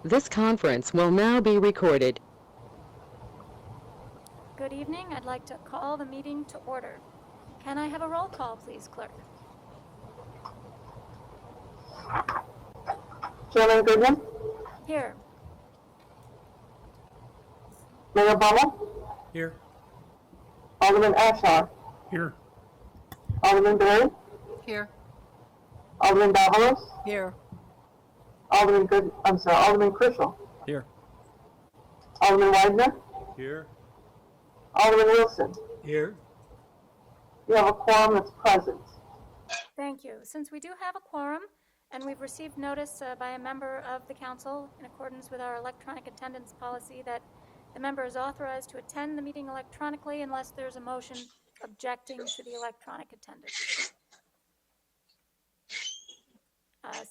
This conference will now be recorded. Good evening. I'd like to call the meeting to order. Can I have a roll call, please, clerk? Chairman Goodman, Here. Mayor Bummer, Here. Alderman Ashar, Here. Alderman Berry, Here. Alderman Davalos, Here. Alderman Chrisell, Here. Alderman Widener, Here. Alderman Wilson. Here. You have a quorum that's present. Thank you. Since we do have a quorum, and we've received notice by a member of the council in accordance with our electronic attendance policy that the member is authorized to attend the meeting electronically unless there's a motion objecting to the electronic attendance.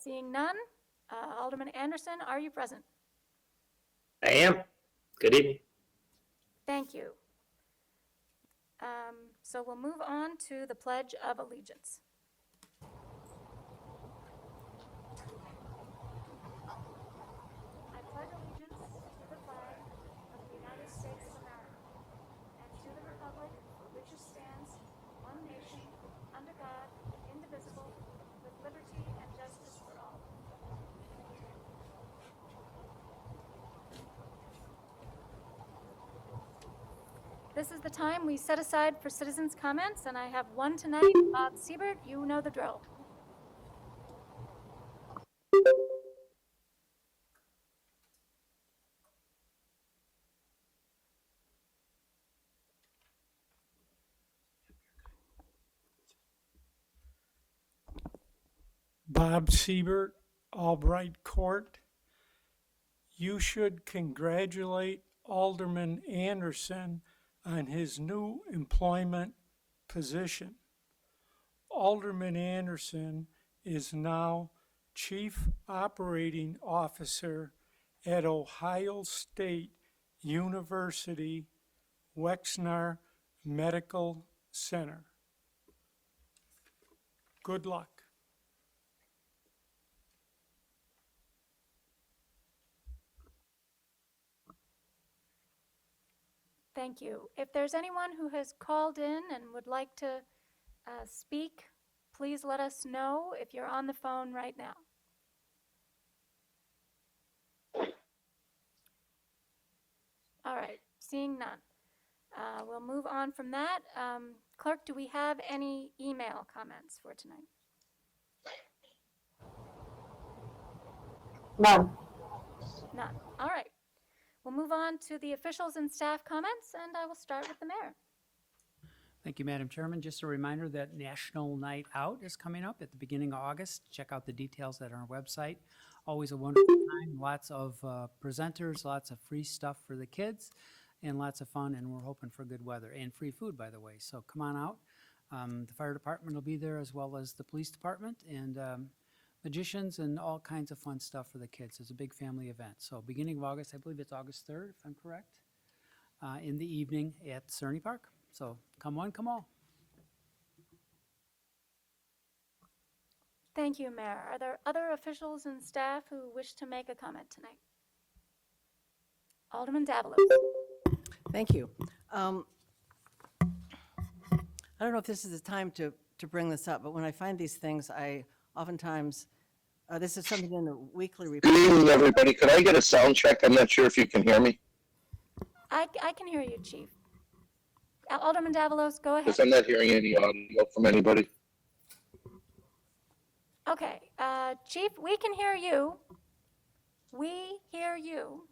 Seeing none, Alderman Anderson, are you present? I am. Good evening. Thank you. So we'll move on to the Pledge of Allegiance. I pledge allegiance to the flag of the United States of America and to the republic for which it stands, one nation, under God, indivisible, with liberty and justice for all. This is the time we set aside for citizens' comments, and I have one tonight. Bob Siebert, you know the drill. Bob Siebert, Albright Court. You should congratulate Alderman Anderson on his new employment position. Alderman Anderson is now Chief Operating Officer at Ohio State University Wexner Medical Center. Good luck. Thank you. If there's anyone who has called in and would like to speak, please let us know if you're on the phone right now. All right, seeing none. We'll move on from that. Clerk, do we have any email comments for tonight? None. None. All right. We'll move on to the officials and staff comments, and I will start with the mayor. Thank you, Madam Chairman. Just a reminder that National Night Out is coming up at the beginning of August. Check out the details at our website. Always a wonderful time. Lots of presenters, lots of free stuff for the kids, and lots of fun, and we're hoping for good weather and free food, by the way. So come on out. The fire department will be there as well as the police department, and magicians and all kinds of fun stuff for the kids. It's a big family event. So beginning of August, I believe it's August 3rd, if I'm correct, in the evening at Cerny Park. So come one, come all. Thank you, Mayor. Are there other officials and staff who wish to make a comment tonight? Alderman Davalos. Thank you. I don't know if this is the time to bring this up, but when I find these things, I oftentimes, this is something in the weekly report. Good evening, everybody. Could I get a sound check? I'm not sure if you can hear me. I can hear you, Chief. Alderman Davalos, go ahead. Because I'm not hearing any audio from anybody. Okay, Chief, we can hear you. We hear you.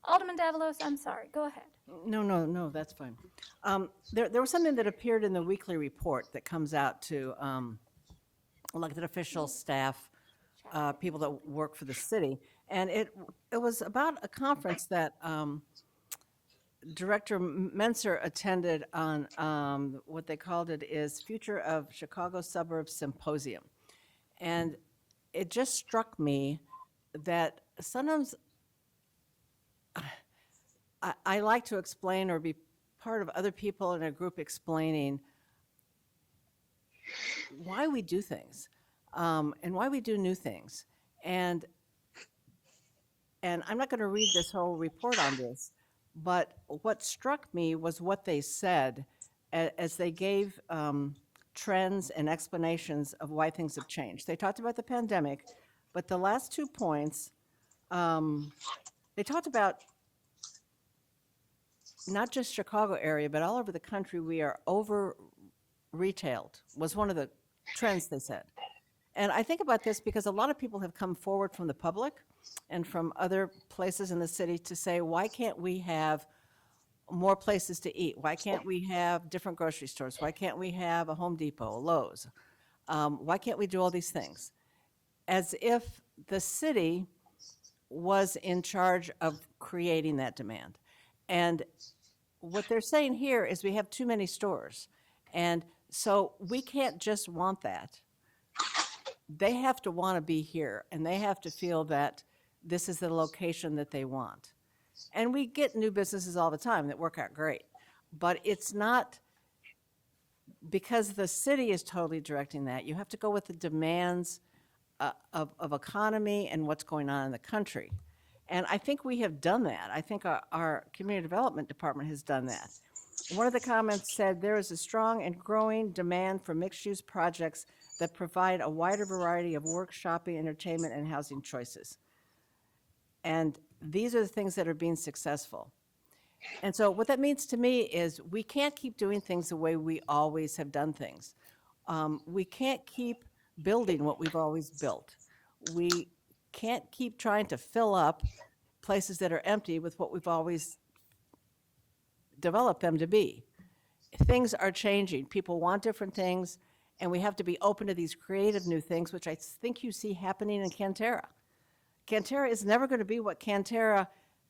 Alderman Davalos, I'm sorry, go ahead. No, that's fine. There was something that appeared in the weekly report that comes out to elected officials, staff, people that work for the city, and it was about a conference that Director Menser attended on what they called it is Future of Chicago Suburbs Symposium. And it just struck me that sometimes I like to explain or be part of other people in a group explaining why we do things, and why we do new things. And I'm not going to read this whole report on this, but what struck me was what they said as they gave trends and explanations of why things have changed. They talked about the pandemic, but the last 2 points, they talked about not just Chicago area, but all over the country, we are over retailed, was one of the trends they said. And I think about this because a lot of people have come forward from the public and from other places in the city to say, why can't we have more places to eat? Why can't we have different grocery stores? Why can't we have a Home Depot, a Lowe's? Why can't we do all these things? As if the city was in charge of creating that demand. And what they're saying here is we have too many stores. And so we can't just want that. They have to want to be here, and they have to feel that this is the location that they want. And we get new businesses all the time that work out great. But it's not because the city is totally directing that. You have to go with the demands of economy and what's going on in the country. And I think we have done that. I think our community development department has done that. One of the comments said there is a strong and growing demand for mixed-use projects that provide a wider variety of work, shopping, entertainment, and housing choices. And these are the things that are being successful. And so what that means to me is we can't keep doing things the way we always have done things. We can't keep building what we've always built. We can't keep trying to fill up places that are empty with what we've always developed them to be. Things are changing. People want different things, and we have to be open to these creative new things, which I think you see happening in Canterra. Canterra is never going to be what Canterra,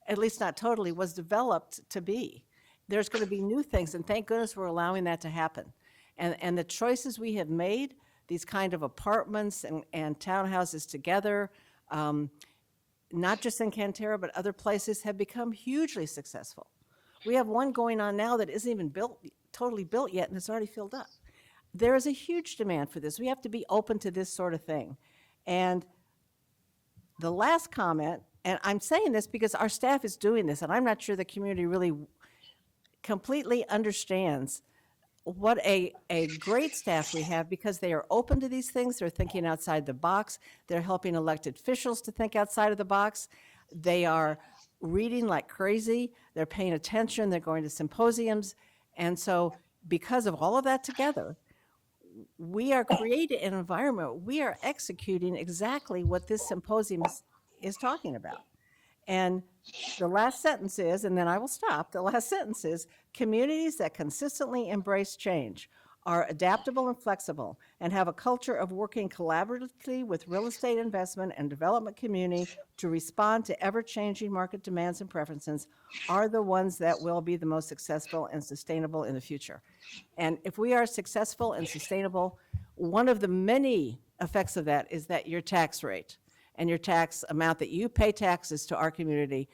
at least not totally, was developed to be. There's going to be new things, and thank goodness we're allowing that to happen. And the choices we have made, these kind of apartments and townhouses together, not just in Canterra, but other places, have become hugely successful. We have one going on now that isn't even totally built yet, and it's already filled up. There is a huge demand for this. We have to be open to this sort of thing. And the last comment, and I'm saying this because our staff is doing this, and I'm not sure the community really completely understands what a great staff we have, because they are open to these things. They're thinking outside the box. They're helping elected officials to think outside of the box. They are reading like crazy. They're paying attention. They're going to symposiums. And so because of all of that together, we are creating an environment. We are executing exactly what this symposium is talking about. And the last sentence is, and then I will stop, the last sentence is, communities that consistently embrace change are adaptable and flexible and have a culture of working collaboratively with real estate investment and development community to respond to ever-changing market demands and preferences are the ones that will be the most successful and sustainable in the future. And if we are successful and sustainable, one of the many effects of that is that your tax rate and your tax amount that you pay taxes to our community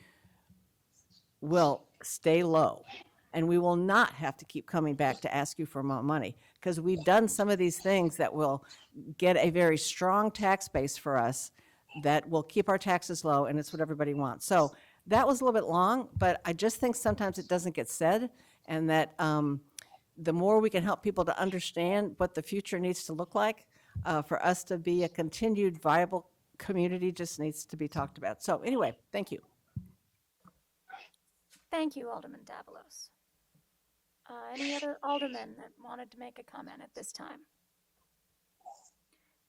will stay low. And we will not have to keep coming back to ask you for more money, because we've done some of these things that will get a very strong tax base for us that will keep our taxes low, and it's what everybody wants. So that was a little bit long, but I just think sometimes it doesn't get said, and that the more we can help people to understand what the future needs to look like for us to be a continued viable community just needs to be talked about. So anyway, thank you. Thank you, Alderman Davalos. Any other aldermen that wanted to make a comment at this time?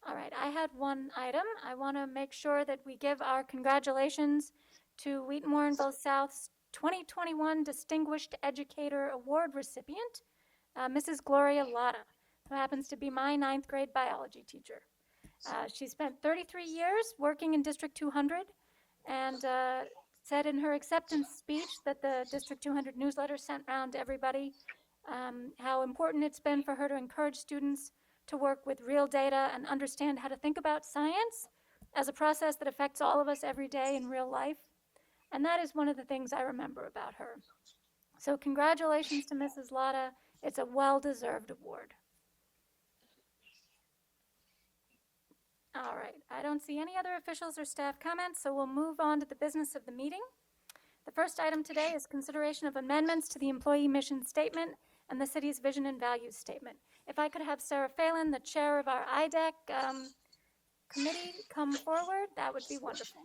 All right, I had one item. I want to make sure that we give our congratulations to Wheaton Warrenville South's 2021 Distinguished Educator Award recipient, Mrs. Gloria Lotta, who happens to be my 9th grade biology teacher. She spent 33 years working in District 200 and said in her acceptance speech that the District 200 newsletter sent around to everybody how important it's been for her to encourage students to work with real data and understand how to think about science as a process that affects all of us every day in real life. And that is one of the things I remember about her. So congratulations to Mrs. Lotta. It's a well-deserved award. All right, I don't see any other officials or staff comments, so we'll move on to the business of the meeting. The first item today is consideration of amendments to the employee mission statement and the city's vision and values statement. If I could have Sarah Phelan, the chair of our IDEC committee, come forward, that would be wonderful.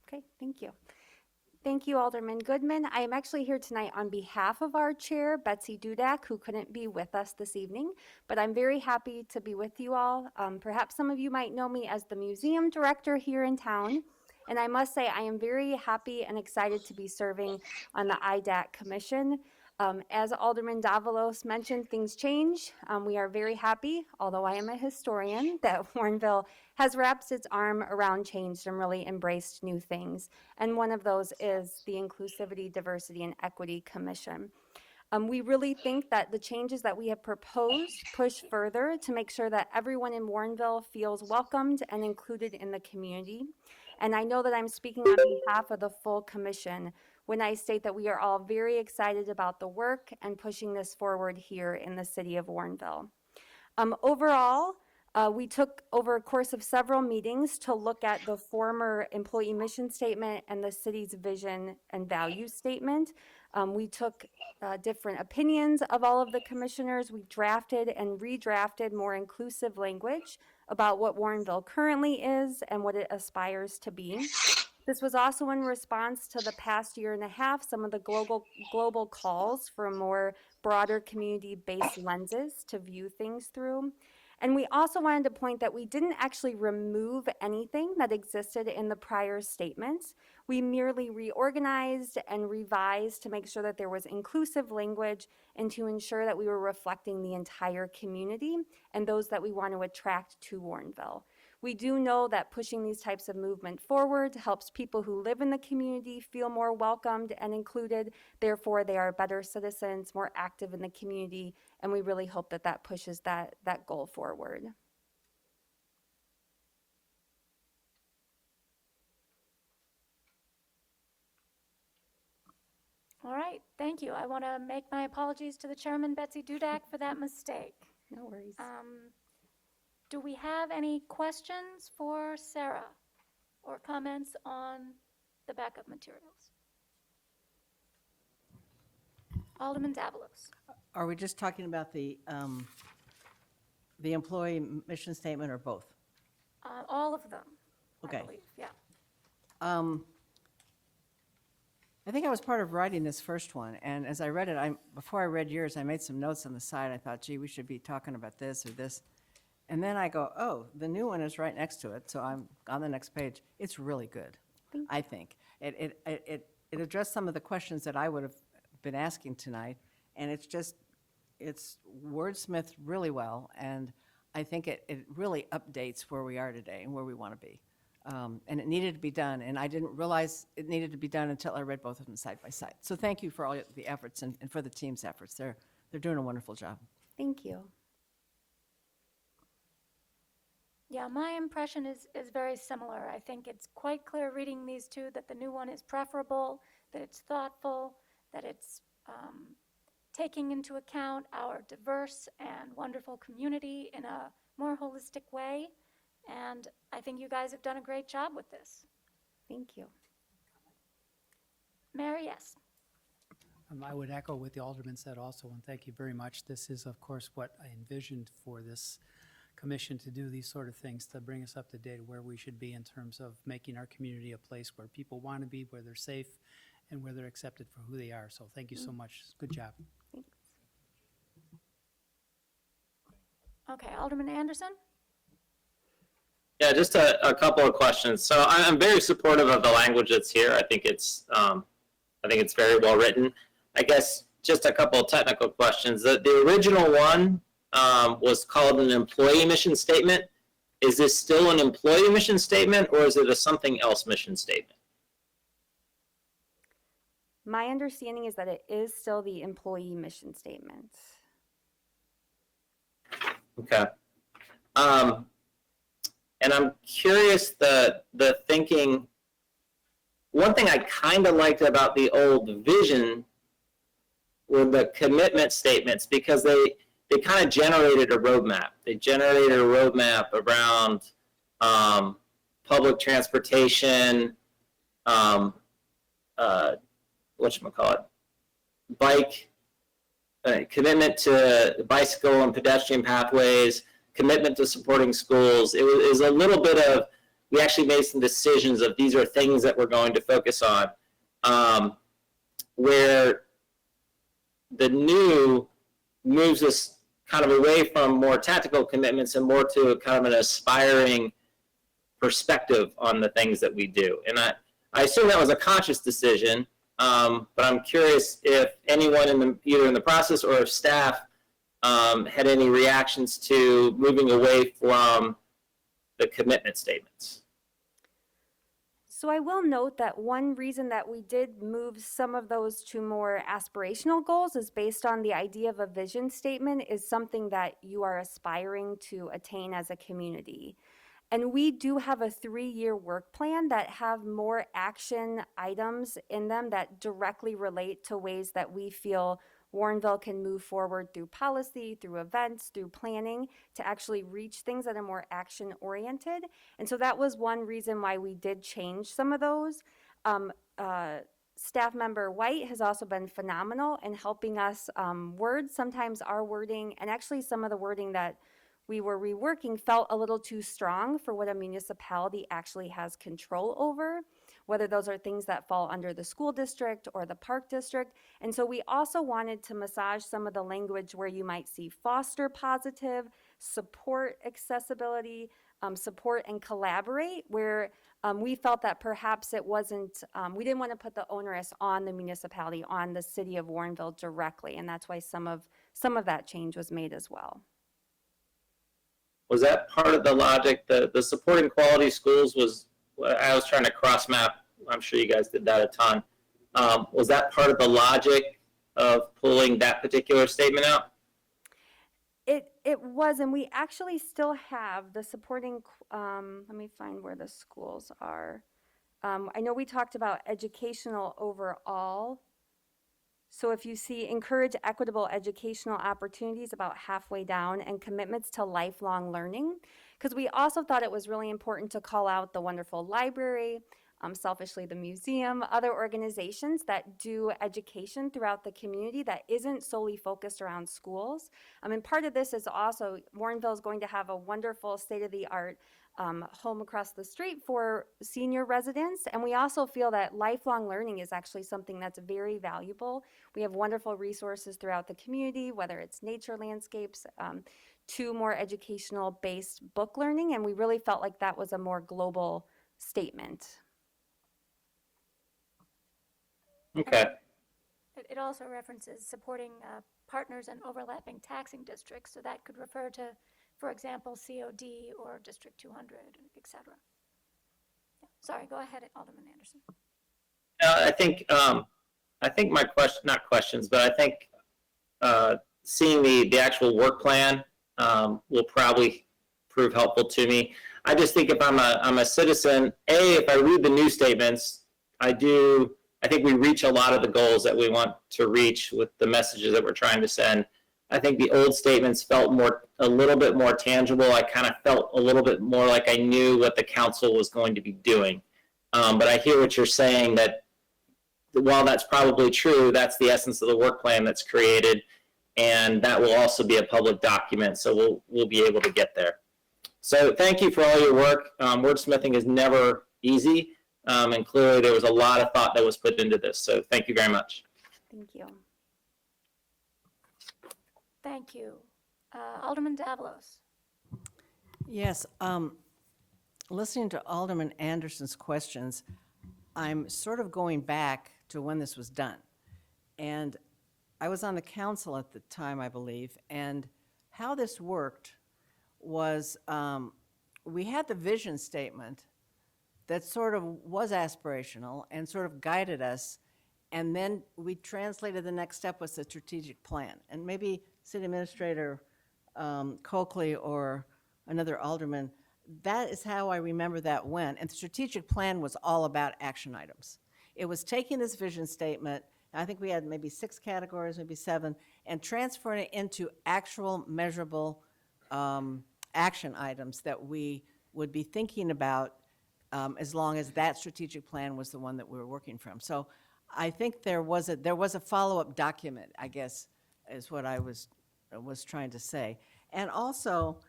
Okay, thank you. Thank you, Alderman Goodman. I am actually here tonight on behalf of our chair, Betsy Dudak, who couldn't be with us this evening, but I'm very happy to be with you all. Perhaps some of you might know me as the museum director here in town, and I must say I am very happy and excited to be serving on the IDAC Commission. As Alderman Davalos mentioned, things change. We are very happy, although I am a historian, that Warrenville has wrapped its arm around change and really embraced new things. And one of those is the Inclusivity, Diversity, and Equity Commission. We really think that the changes that we have proposed push further to make sure that everyone in Warrenville feels welcomed and included in the community. And I know that I'm speaking on behalf of the full commission when I state that we are all very excited about the work and pushing this forward here in the city of Warrenville. Overall, we took over a course of several meetings to look at the former employee mission statement and the city's vision and values statement. We took different opinions of all of the commissioners. We drafted and redrafted more inclusive language about what Warrenville currently is and what it aspires to be. This was also in response to the past year and a half, some of the global calls for more broader community-based lenses to view things through. And we also wanted to point that we didn't actually remove anything that existed in the prior statements. We merely reorganized and revised to make sure that there was inclusive language and to ensure that we were reflecting the entire community and those that we want to attract to Warrenville. We do know that pushing these types of movement forward helps people who live in the community feel more welcomed and included. Therefore, they are better citizens, more active in the community, and we really hope that that pushes that goal forward. All right, thank you. I want to make my apologies to the chairman, Betsy Dudak, for that mistake. No worries. Do we have any questions for Sarah or comments on the backup materials? Alderman Davalos. Are we just talking about the employee mission statement or both? All of them, Okay. I believe, yeah. I think I was part of writing this first one, and as I read it, before I read yours, I made some notes on the side. I thought, gee, we should be talking about this or this. And then I go, oh, the new one is right next to it, so I'm on the next page. It's really good, I think. It addressed some of the questions that I would have been asking tonight, and it's wordsmithed really well, and I think it really updates where we are today and where we want to be. And it needed to be done, and I didn't realize it needed to be done until I read both of them side by side. So thank you for all the efforts and for the team's efforts. They're doing a wonderful job. Thank you. Yeah, my impression is very similar. I think it's quite clear reading these two that the new one is preferable, that it's thoughtful, that it's taking into account our diverse and wonderful community in a more holistic way. And I think you guys have done a great job with this. Thank you. Mary, yes. I would echo what the alderman said also, and thank you very much. This is, of course, what I envisioned for this commission to do, these sort of things, to bring us up to date where we should be in terms of making our community a place where people want to be, where they're safe, and where they're accepted for who they are. So thank you so much. Good job. Thanks. Okay, Alderman Anderson? Yeah, just a couple of questions. So I'm very supportive of the language that's here. I think it's very well written. I guess just a couple of technical questions. The original one was called an employee mission statement. Is this still an employee mission statement, or is it a something else mission statement? My understanding is that it is still the employee mission statement. Okay. And I'm curious the thinking one thing I kind of liked about the old vision were the commitment statements, because they kind of generated a roadmap. They generated a roadmap around public transportation, whatchamacallit, bike, commitment to bicycle and pedestrian pathways, commitment to supporting schools. It was a little bit of, we actually made some decisions of these are things that we're going to focus on, where the new moves us kind of away from more tactical commitments and more to kind of an aspiring perspective on the things that we do. And I assume that was a conscious decision, but I'm curious if anyone either in the process or if staff had any reactions to moving away from the commitment statements. So I will note that one reason that we did move some of those to more aspirational goals is based on the idea of a vision statement is something that you are aspiring to attain as a community. And we do have a 3-year work plan that have more action items in them that directly relate to ways that we feel Warrenville can move forward through policy, through events, through planning to actually reach things that are more action oriented. And so that was one reason why we did change some of those. Staff member White has also been phenomenal in helping us word sometimes our wording, and actually some of the wording that we were reworking felt a little too strong for what a municipality actually has control over, whether those are things that fall under the school district or the park district. And so we also wanted to massage some of the language where you might see foster positive, support accessibility, support and collaborate, where we felt that perhaps it wasn't, we didn't want to put the onerous on the municipality, on the city of Warrenville directly. And that's why some of that change was made as well. Was that part of the logic? The supporting quality schools was, I was trying to cross map, I'm sure you guys did that a ton. Was that part of the logic of pulling that particular statement out? It was, and we actually still have the supporting, let me find where the schools are. I know we talked about educational overall. So if you see encourage equitable educational opportunities about halfway down, and commitments to lifelong learning, because we also thought it was really important to call out the wonderful library, selfishly the museum, other organizations that do education throughout the community that isn't solely focused around schools. And part of this is also, Warrenville is going to have a wonderful state-of-the-art home across the street for senior residents. And we also feel that lifelong learning is actually something that's very valuable. We have wonderful resources throughout the community, whether it's nature landscapes, to more educational based book learning. And we really felt like that was a more global statement. Okay. It also references supporting partners and overlapping taxing districts, so that could refer to, for example, COD or District 200, et cetera. Yeah. Sorry, go ahead, Alderman Anderson. I think my question, not questions, but I think seeing the actual work plan will probably prove helpful to me. I just think if I'm a citizen, if I read the new statements, I think we reach a lot of the goals that we want to reach with the messages that we're trying to send. I think the old statements felt a little bit more tangible. I kind of felt a little bit more like I knew what the council was going to be doing. But I hear what you're saying, that while that's probably true, that's the essence of the work plan that's created, and that will also be a public document, so we'll be able to get there. So thank you for all your work. Wordsmithing is never easy, and clearly there was a lot of thought that was put into this, so thank you very much. Thank you. Thank you. Alderman Davalos. Yes, listening to Alderman Anderson's questions, I'm sort of going back to when this was done. And I was on the council at the time, I believe, and how this worked was we had the vision statement that sort of was aspirational and sort of guided us, and then we translated the next step was the strategic plan. And maybe City Administrator Coakley or another alderman, that is how I remember that went. And the strategic plan was all about action items. It was taking this vision statement, I think we had maybe 6 categories, maybe 7, and transferring it into actual measurable action items that we would be thinking about as long as that strategic plan was the one that we were working from. So I think there was a follow-up document, I guess, is what I was trying to say. And also,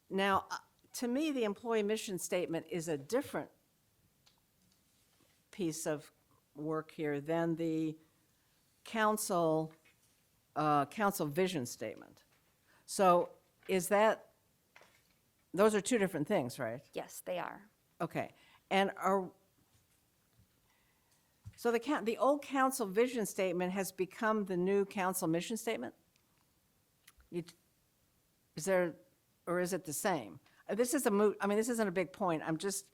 now, to me, the employee mission statement is a different piece of work here than the council vision statement. So is that, those are 2 different things, right? Yes, they are. Okay, and so the old council vision statement has become the new council mission statement? Is there, or is it the same? This is this isn't a big point, I'm just,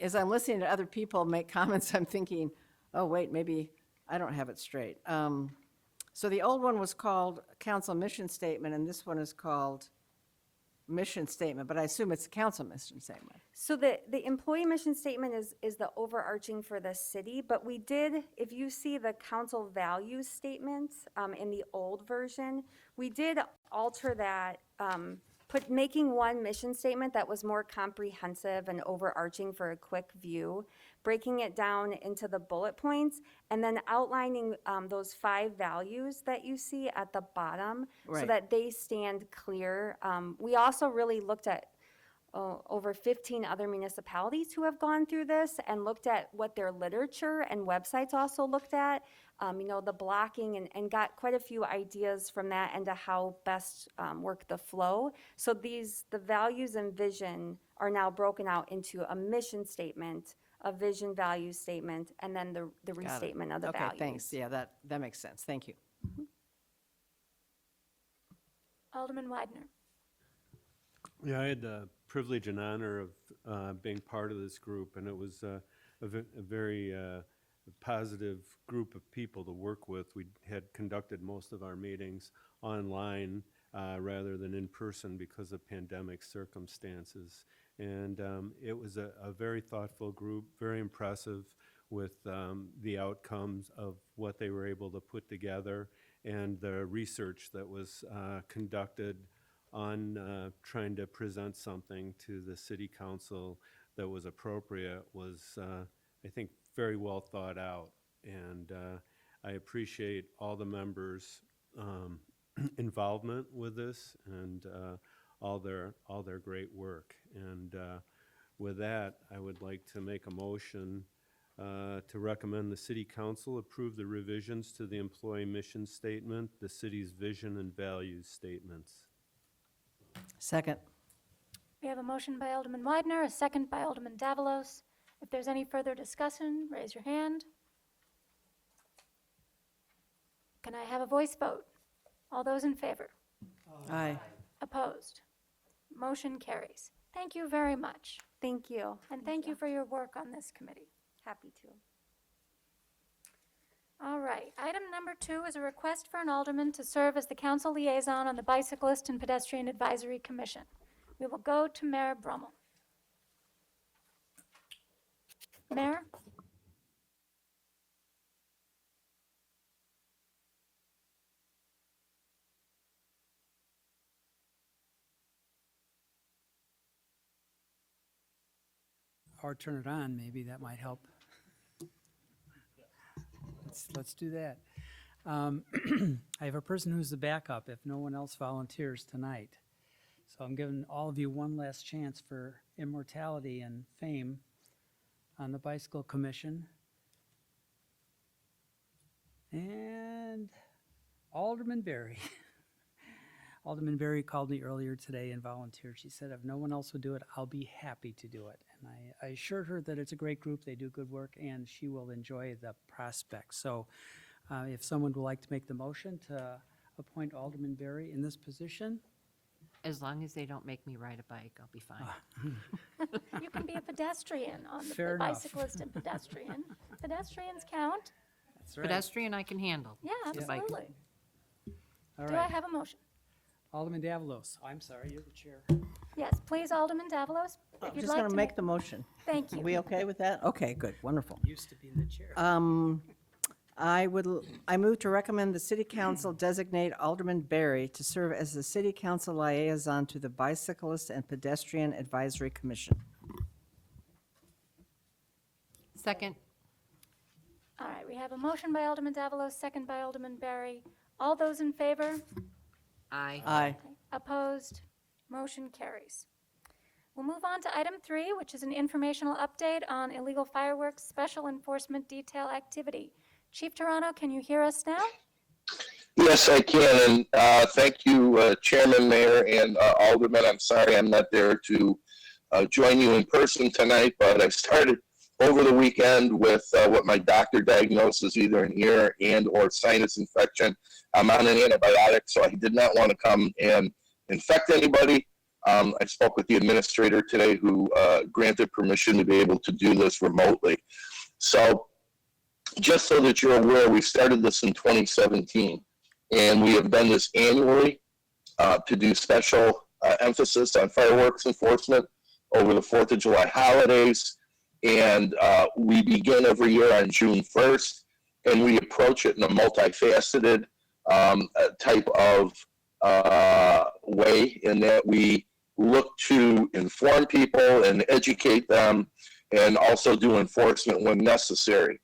as I'm listening to other people make comments, I'm thinking, oh, wait, maybe I don't have it straight. So the old one was called council mission statement, and this one is called mission statement, but I assume it's a council mission statement. So the employee mission statement is the overarching for the city, but we did, if you see the council values statement in the old version, we did alter that, making one mission statement that was more comprehensive and overarching for a quick view, breaking it down into the bullet points, and then outlining those 5 values that you see at the bottom so Right. that they stand clear. We also really looked at over 15 other municipalities who have gone through this and looked at what their literature and websites also looked at, the blocking, and got quite a few ideas from that into how best work the flow. So the values and vision are now broken out into a mission statement, a vision value statement, and then the restatement of the values. Okay, thanks, yeah, that makes sense, thank you. Alderman Widener. Yeah, I had the privilege and honor of being part of this group, and it was a very positive group of people to work with. We had conducted most of our meetings online rather than in person because of pandemic circumstances. And it was a very thoughtful group, very impressive with the outcomes of what they were able to put together, and the research that was conducted on trying to present something to the city council that was appropriate was, I think, very well thought out. And I appreciate all the members' involvement with this and all their great work. And with that, I would like to make a motion to recommend the city council approve the revisions to the employee mission statement, the city's vision and values statements. Second. We have a motion by Alderman Widener, a second by Alderman Davalos. If there's any further discussion, raise your hand. Can I have a voice vote? All those in favor? Aye. Opposed? Motion carries. Thank you very much, Thank you. and thank you for your work on this committee. Happy to. All right, item number 2 is a request for an alderman to serve as the council liaison on the Bicyclist and Pedestrian Advisory Commission. We will go to Mayor Brummel. Mayor? Or turn it on, maybe that might help. Let's do that. I have a person who's the backup if no one else volunteers tonight. So I'm giving all of you one last chance for immortality and fame on the Bicycle Commission. And Alderman Berry. Alderman Berry called me earlier today and volunteered. She said if no one else would do it, I'll be happy to do it. And I assured her that it's a great group, they do good work, and she will enjoy the prospects. So if someone would like to make the motion to appoint Alderman Berry in this position. As long as they don't make me ride a bike, I'll be fine. You can be a pedestrian on Fair the enough. Bicyclist and Pedestrian. Pedestrians count. That's right. Pedestrian I can handle. Yeah, The bike. absolutely. All Do I right. have a motion? Alderman Davalos, I'm sorry, you're the chair. Yes, please, Alderman Davalos, I'm if you'd just like going to to make the motion. Thank Are you. we okay with that? Okay, good, wonderful. Used to being the chair. I move to recommend the city council designate Alderman Berry to serve as the city council liaison to the Bicyclist and Pedestrian Advisory Commission. Second. All right, we have a motion by Alderman Davalos, second by Alderman Barry. All those in favor? Aye. Aye. Opposed? Motion carries. We'll move on to item 3, which is an informational update on illegal fireworks special enforcement detail activity. Chief Toronto, can you hear us now? Yes, I can. And thank you, Chairman, Mayor, and Alderman. I'm sorry I'm not there to join you in person tonight, but I started over the weekend with what my doctor diagnosed as either an ear and or sinus infection. I'm on an antibiotic, so I did not want to come and infect anybody. I spoke with the administrator today who granted permission to be able to do this remotely. So just so that you're aware, we started this in 2017, and we have done this annually to do special emphasis on fireworks enforcement over the 4th of July holidays. And we begin every year on June 1st, and we approach it in a multifaceted type of way, in that we look to inform people and educate them, and also do enforcement when necessary.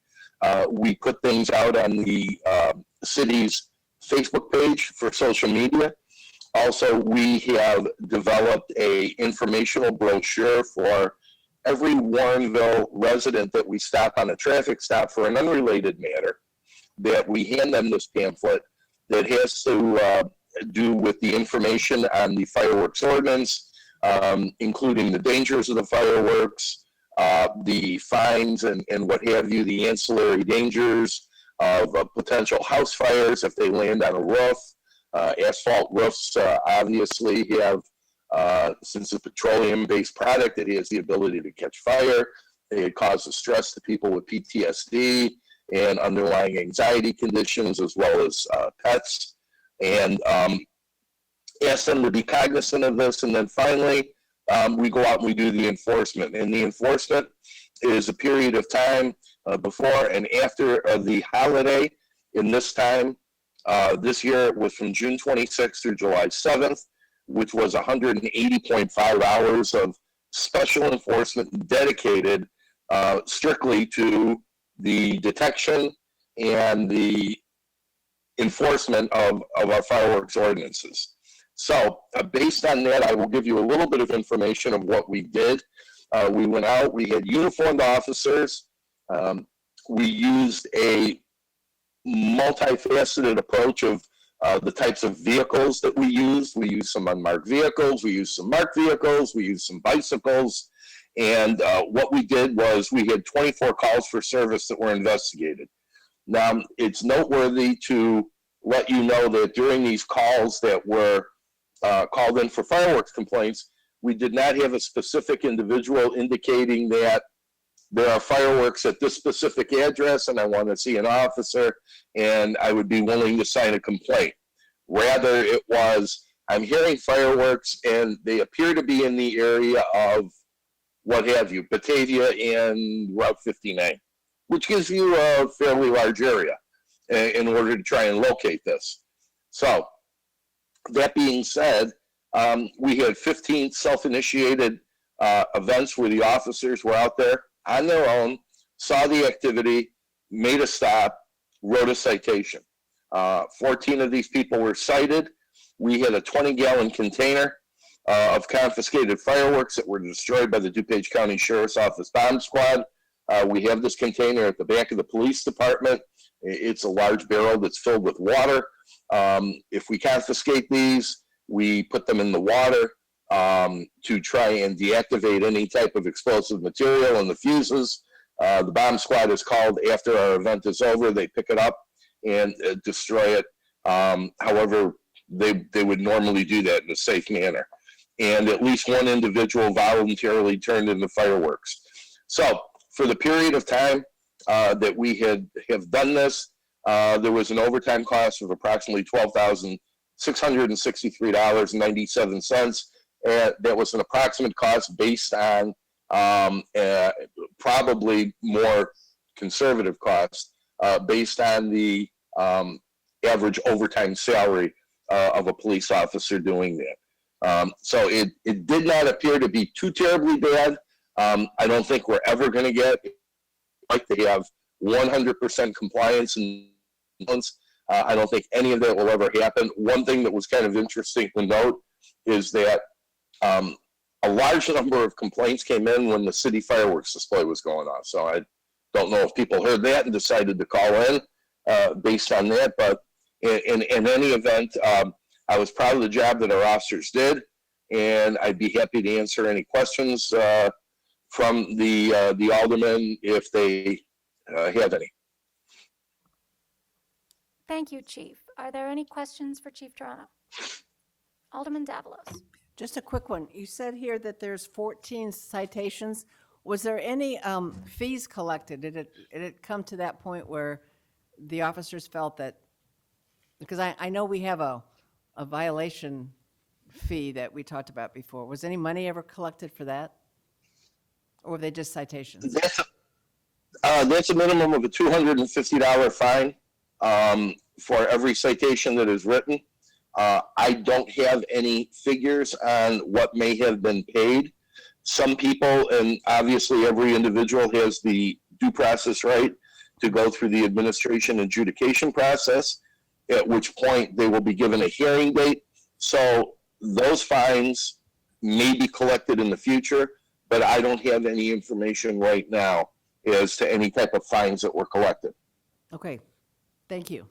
We put things out on the city's Facebook page for social media. Also, we have developed a informational brochure for every Warrenville resident that we stop on a traffic stop for an unrelated matter, that we hand them this pamphlet that has to do with the information on the fireworks ordinance, including the dangers of the fireworks, the fines and what have you, the ancillary dangers of potential house fires if they land on a roof. Asphalt roofs obviously have, since it's a petroleum-based product, it has the ability to catch fire. It causes stress to people with PTSD and underlying anxiety conditions, as well as pets. And ask them to be cognizant of this. And then finally, we go out and we do the enforcement. And the enforcement is a period of time before and after the holiday. In this time, this year it was from June 26th through July 7th, which was 180.5 hours of special enforcement dedicated strictly to the detection and the enforcement of our fireworks ordinances. So based on that, I will give you a little bit of information of what we did. We went out, we had uniformed officers. We used a multifaceted approach of the types of vehicles that we used. We used some unmarked vehicles, we used some marked vehicles, we used some bicycles. And what we did was we had 24 calls for service that were investigated. Now, it's noteworthy to let you know that during these calls that were called in for fireworks complaints, we did not have a specific individual indicating that there are fireworks at this specific address and I want to see an officer and I would be willing to sign a complaint. Rather, it was, I'm hearing fireworks and they appear to be in the area of what have you, Batavia and Route 59, which gives you a fairly large area in order to try and locate this. So that being said, we had 15 self-initiated events where the officers were out there on their own, saw the activity, made a stop, wrote a citation. 14 of these people were cited. We had a 20-gallon container of confiscated fireworks that were destroyed by the DuPage County Sheriff's Office bomb squad. We have this container at the back of the police department. It's a large barrel that's filled with water. If we confiscate these, we put them in the water to try and deactivate any type of explosive material and the fuses. The bomb squad is called after our event is over. They pick it up and destroy it. However, they would normally do that in a safe manner. And at least one individual voluntarily turned in the fireworks. So for the period of time that we have done this, there was an overtime cost of approximately $12,700. $663.97. That was an approximate cost based on probably more conservative cost based on the average overtime salary of a police officer doing that. So it did not appear to be too terribly bad. I don't think we're ever going to get like they have 100% compliance and I don't think any of that will ever happen. One thing that was kind of interesting to note is that a large number of complaints came in when the city fireworks display was going on. So I don't know if people heard that and decided to call in based on that. But in any event, I was proud of the job that our officers did, and I'd be happy to answer any questions from the aldermen if they have any. Thank you, Chief. Are there any questions for Chief Toronto? Alderman Davalos. Just a quick one. You said here that there's 14 citations. Was there any fees collected? Did it come to that point where the officers felt that, because I know we have a violation fee that we talked about before. Was any money ever collected for that? Or were they just citations? That's a minimum of a $250 fine for every citation that is written. I don't have any figures on what may have been paid. Some people, and obviously every individual has the due process right to go through the administration adjudication process, at which point they will be given a hearing date. So those fines may be collected in the future, but I don't have any information right now as to any type of fines that were collected. Okay, thank you.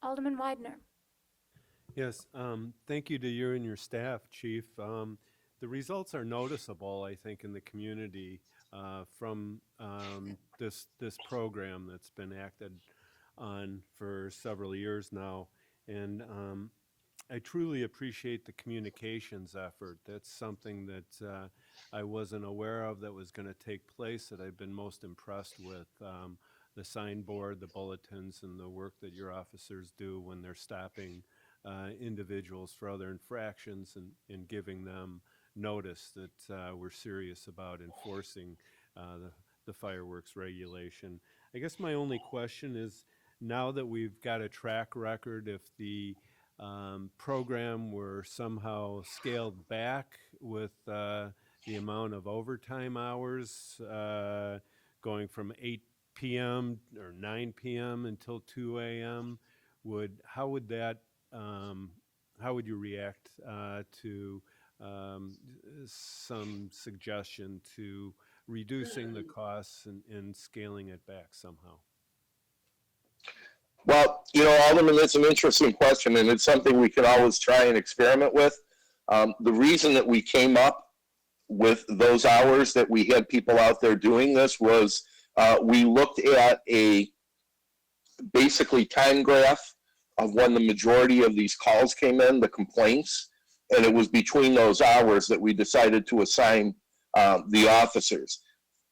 Alderman Widener. Yes, thank you to you and your staff, Chief. The results are noticeable, I think, in the community from this program that's been acted on for several years now. And I truly appreciate the communications effort. That's something that I wasn't aware of that was going to take place, that I've been most impressed with. The signboard, the bulletins, and the work that your officers do when they're stopping individuals for other infractions and giving them notice that we're serious about enforcing the fireworks regulation. I guess my only question is, now that we've got a track record, if the program were somehow scaled back with the amount of overtime hours going from 8 p.m. or 9 p.m. until 2 a.m., how would you react to some suggestion to reducing the costs and scaling it back somehow? Well, Alderman, that's an interesting question, and it's something we can always try and experiment with. The reason that we came up with those hours that we had people out there doing this was we looked at a basically time graph of when the majority of these calls came in, the complaints, and it was between those hours that we decided to assign the officers.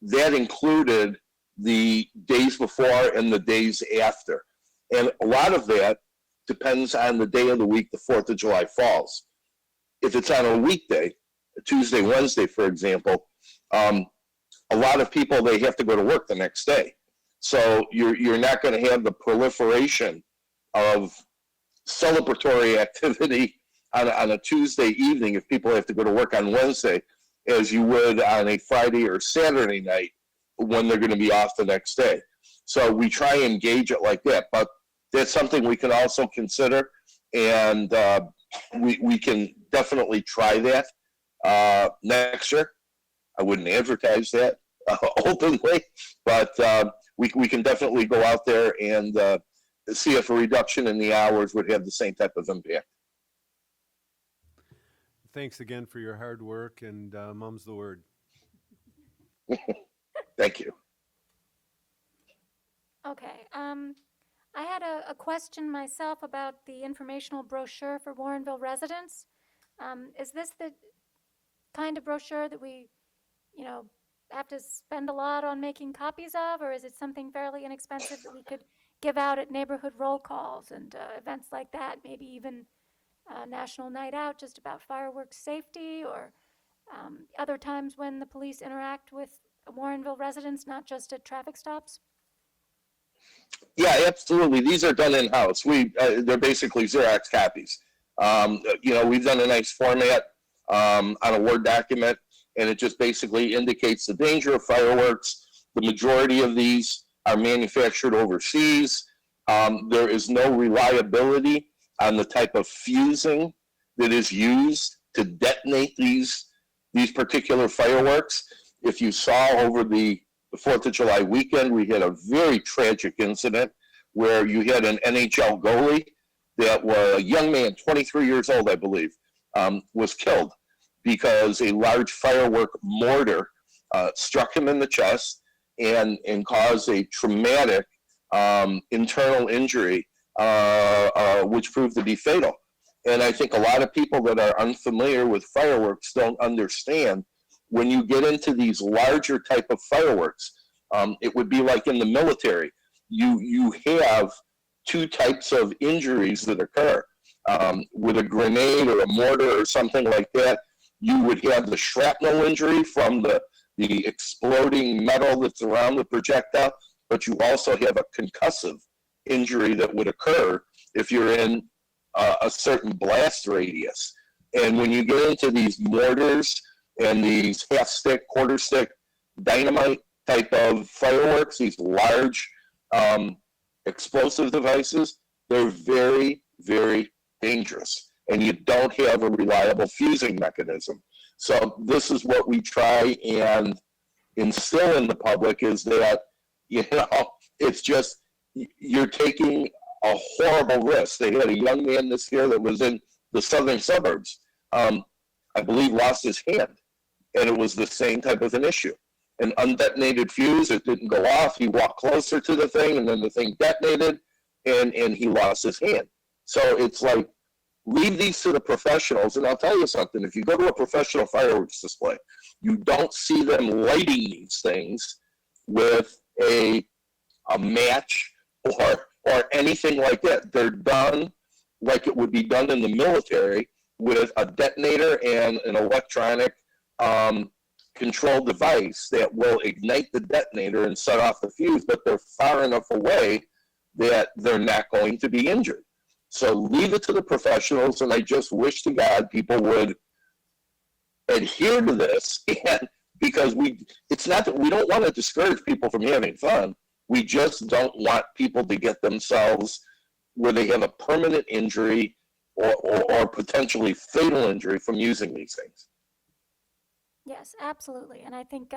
That included the days before and the days after. And a lot of that depends on the day of the week the 4th of July falls. If it's on a weekday, a Tuesday, Wednesday, for example, a lot of people, they have to go to work the next day. So you're not going to have the proliferation of celebratory activity on a Tuesday evening if people have to go to work on Wednesday as you would on a Friday or Saturday night when they're going to be off the next day. So we try and gauge it like that, but that's something we can also consider, and we can definitely try that next year. I wouldn't advertise that openly, but we can definitely go out there and see if a reduction in the hours would have the same type of impact. Thanks again for your hard work, and mum's the word. Thank you. Okay. I had a question myself about the informational brochure for Warrenville residents. Is this the kind of brochure that we, have to spend a lot on making copies of, or is it something fairly inexpensive that we could give out at neighborhood roll calls and events like that, maybe even National Night Out, just about fireworks safety, or other times when the police interact with Warrenville residents, not just at traffic stops? Yeah, absolutely. These are done in-house. They're basically Xerox copies. We've done a nice format on a Word document, and it just basically indicates the danger of fireworks. The majority of these are manufactured overseas. There is no reliability on the type of fusing that is used to detonate these particular fireworks. If you saw over the 4th of July weekend, we had a very tragic incident where you had an NHL goalie that was a young man, 23 years old, I believe, was killed because a large firework mortar struck him in the chest and caused a traumatic internal injury, which proved to be fatal. And I think a lot of people that are unfamiliar with fireworks don't understand when you get into these larger type of fireworks, it would be like in the military. You have two types of injuries that occur. With a grenade or a mortar or something like that, you would have the shrapnel injury from the exploding metal that's around the projectile, but you also have a concussive injury that would occur if you're in a certain blast radius. And when you get into these mortars and these half stick, quarter stick, dynamite type of fireworks, these large explosive devices, they're very, very dangerous. And you don't have a reliable fusing mechanism. So this is what we try and instill in the public, is that, it's just, you're taking a horrible risk. They had a young man this year that was in the southern suburbs, I believe lost his hand. And it was the same type of an issue. An undetonated fuse, it didn't go off. He walked closer to the thing, and then the thing detonated, and he lost his hand. So it's like, leave these to the professionals. And I'll tell you something, if you go to a professional fireworks display, you don't see them lighting these things with a match or anything like that. They're done like it would be done in the military, with a detonator and an electronic control device that will ignite the detonator and set off the fuse, but they're far enough away that they're not going to be injured. So leave it to the professionals, and I just wish to God people would adhere to this. And because it's not that we don't want to discourage people from having fun. We just don't want people to get themselves where they have a permanent injury or potentially fatal injury from using these things. Yes, absolutely. And I think,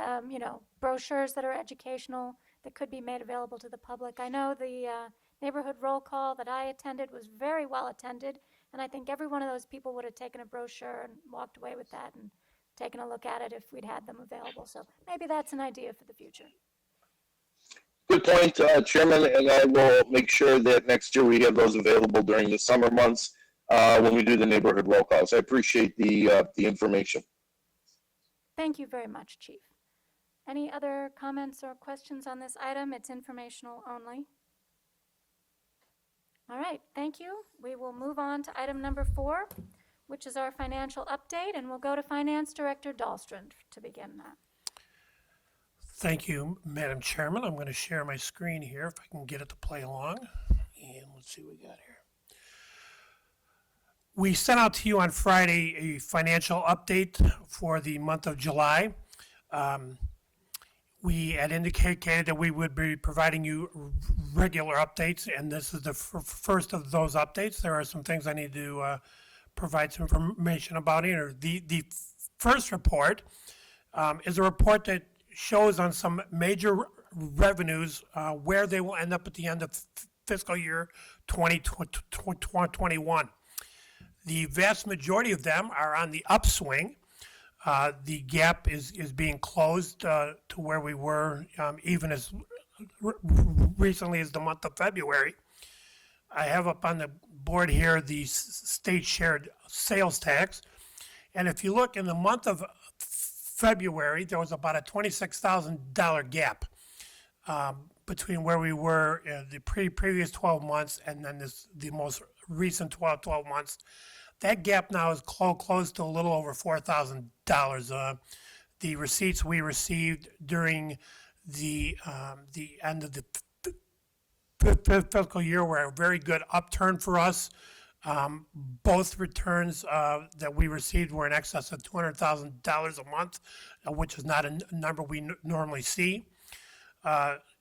brochures that are educational that could be made available to the public. I know the neighborhood roll call that I attended was very well attended, and I think every one of those people would have taken a brochure and walked away with that and taken a look at it if we'd had them available. So maybe that's an idea for the future. Good point, Chairman, and I will make sure that next year we have those available during the summer months when we do the neighborhood roll calls. I appreciate the information. Thank you very much, Chief. Any other comments or questions on this item? It's informational only. All right, thank you. We will move on to item number 4, which is our financial update, and we'll go to Finance Director Dahlstrand to begin that. Thank you, Madam Chairman. I'm going to share my screen here if I can get it to play along. And let's see what we got here. We sent out to you on Friday a financial update for the month of July. We had indicated that we would be providing you regular updates, and this is the first of those updates. There are some things I need to provide some information about here. The first report is a report that shows on some major revenues where they will end up at the end of fiscal year 2021. The vast majority of them are on the upswing. The gap is being closed to where we were even as recently as the month of February. I have up on the board here the state shared sales tax. And if you look in the month of February, there was about a $26,000 gap between where we were the previous 12 months and then the most recent 12 months. That gap now is close to a little over $4,000. The receipts we received during the end of the fiscal year were a very good upturn for us. Both returns that we received were in excess of $200,000 a month, which is not a number we normally see.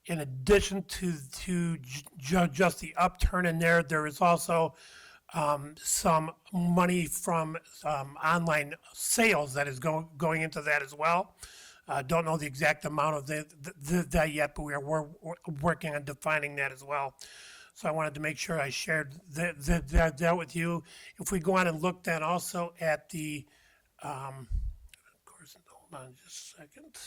In addition to just the upturn in there, there is also some money from online sales that is going into that as well. Don't know the exact amount of that yet, but we're working on defining that as well. So I wanted to make sure I shared that with you. If we go on and look then also at the, of course, hold on just a second.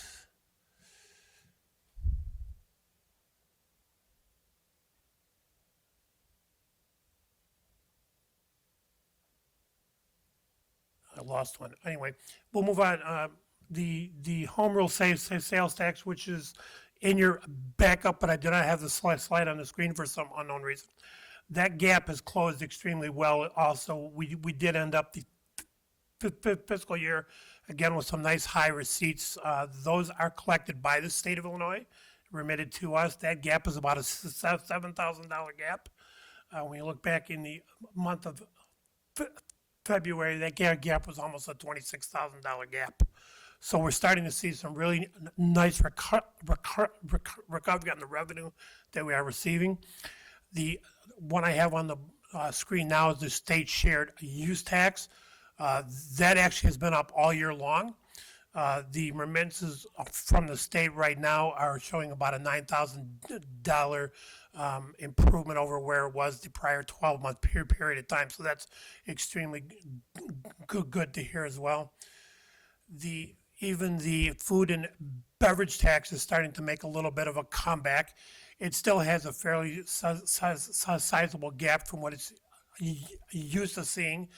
I lost one. Anyway, we'll move on. The home rule sales tax, which is in your backup, but I do not have the slide on the screen for some unknown reason. That gap has closed extremely well. Also, we did end up the fiscal year again with some nice high receipts. Those are collected by the state of Illinois, remitted to us. That gap is about a $7,000 gap. When you look back in the month of February, that gap was almost a $26,000 gap. So we're starting to see some really nice recovery on the revenue that we are receiving. The one I have on the screen now is the state shared use tax. That actually has been up all year long. The remittances from the state right now are showing about a $9,000 improvement over where it was the prior 12-month period of time. So that's extremely good to hear as well. Even the food and beverage tax is starting to make a little bit of a comeback. It still has a fairly sizable gap from what it's used to seeing,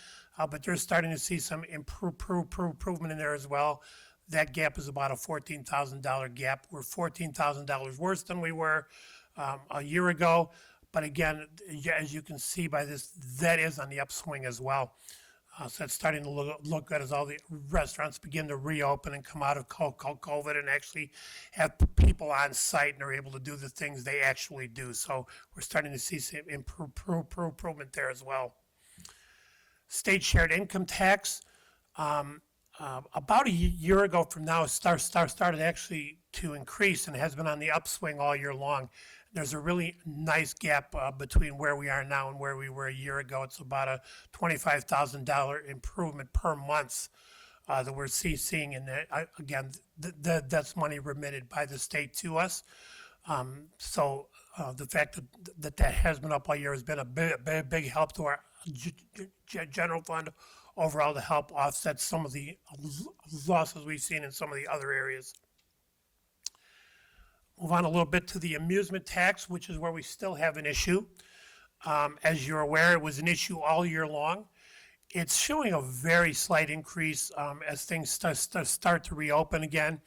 but they're starting to see some improvement in there as well. That gap is about a $14,000 gap. We're $14,000 worse than we were a year ago, but again, as you can see by this, that is on the upswing as well. So it's starting to look good as all the restaurants begin to reopen and come out of COVID and actually have people on site and are able to do the things they actually do. So we're starting to see some improvement there as well. State shared income tax, about a year ago from now, started actually to increase and has been on the upswing all year long. There's a really nice gap between where we are now and where we were a year ago. It's about a $25,000 improvement per month that we're seeing. And again, that's money remitted by the state to us. So the fact that has been up all year has been a big help to our general fund overall to help offset some of the losses we've seen in some of the other areas. Move on a little bit to the amusement tax, which is where we still have an issue. As you're aware, it was an issue all year long. It's showing a very slight increase as things start to reopen again.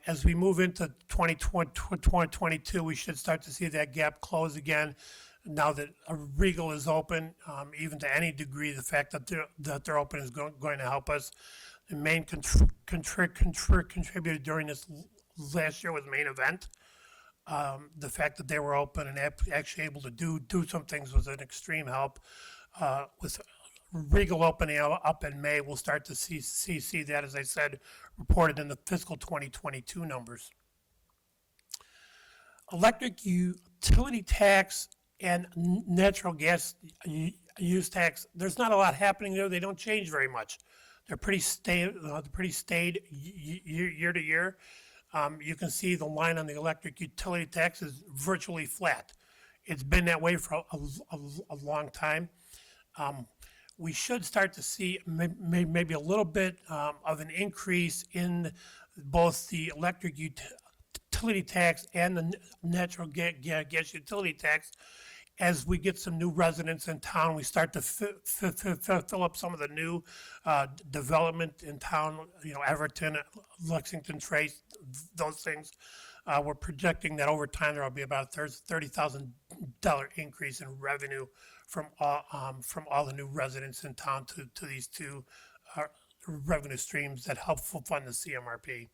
As we move into 2022, we should start to see that gap close again. Now that Regal is open, even to any degree, the fact that they're open is going to help us. The main contributor during this last year was Main Event. The fact that they were open and actually able to do some things was an extreme help. With Regal opening up in May, we'll start to see that, as I said, reported in the fiscal 2022 numbers. Electric utility tax and natural gas use tax, there's not a lot happening there. They don't change very much. They're pretty staid year to year. You can see the line on the electric utility tax is virtually flat. It's been that way for a long time. We should start to see maybe a little bit of an increase in both the electric utility tax and the natural gas utility tax. As we get some new residents in town, we start to fill up some of the new development in town, Everton, Lexington Trace, those things. we're projecting that over time there will be about a $30,000 increase in revenue from all the new residents in town to these two revenue streams that help fund the CMRP.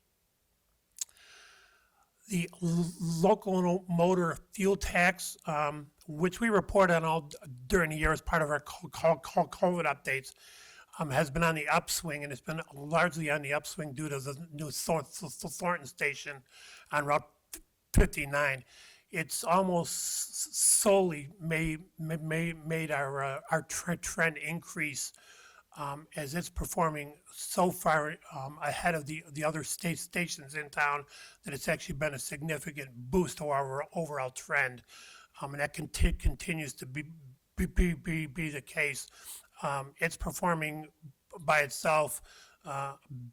The local motor fuel tax, which we report on all during the year as part of our COVID updates, has been on the upswing, and it's been largely on the upswing due to the new Thornton station on Route 59. It's almost solely made our trend increase, as it's performing so far ahead of the other stations in town that it's actually been a significant boost to our overall trend, and that continues to be the case. It's performing by itself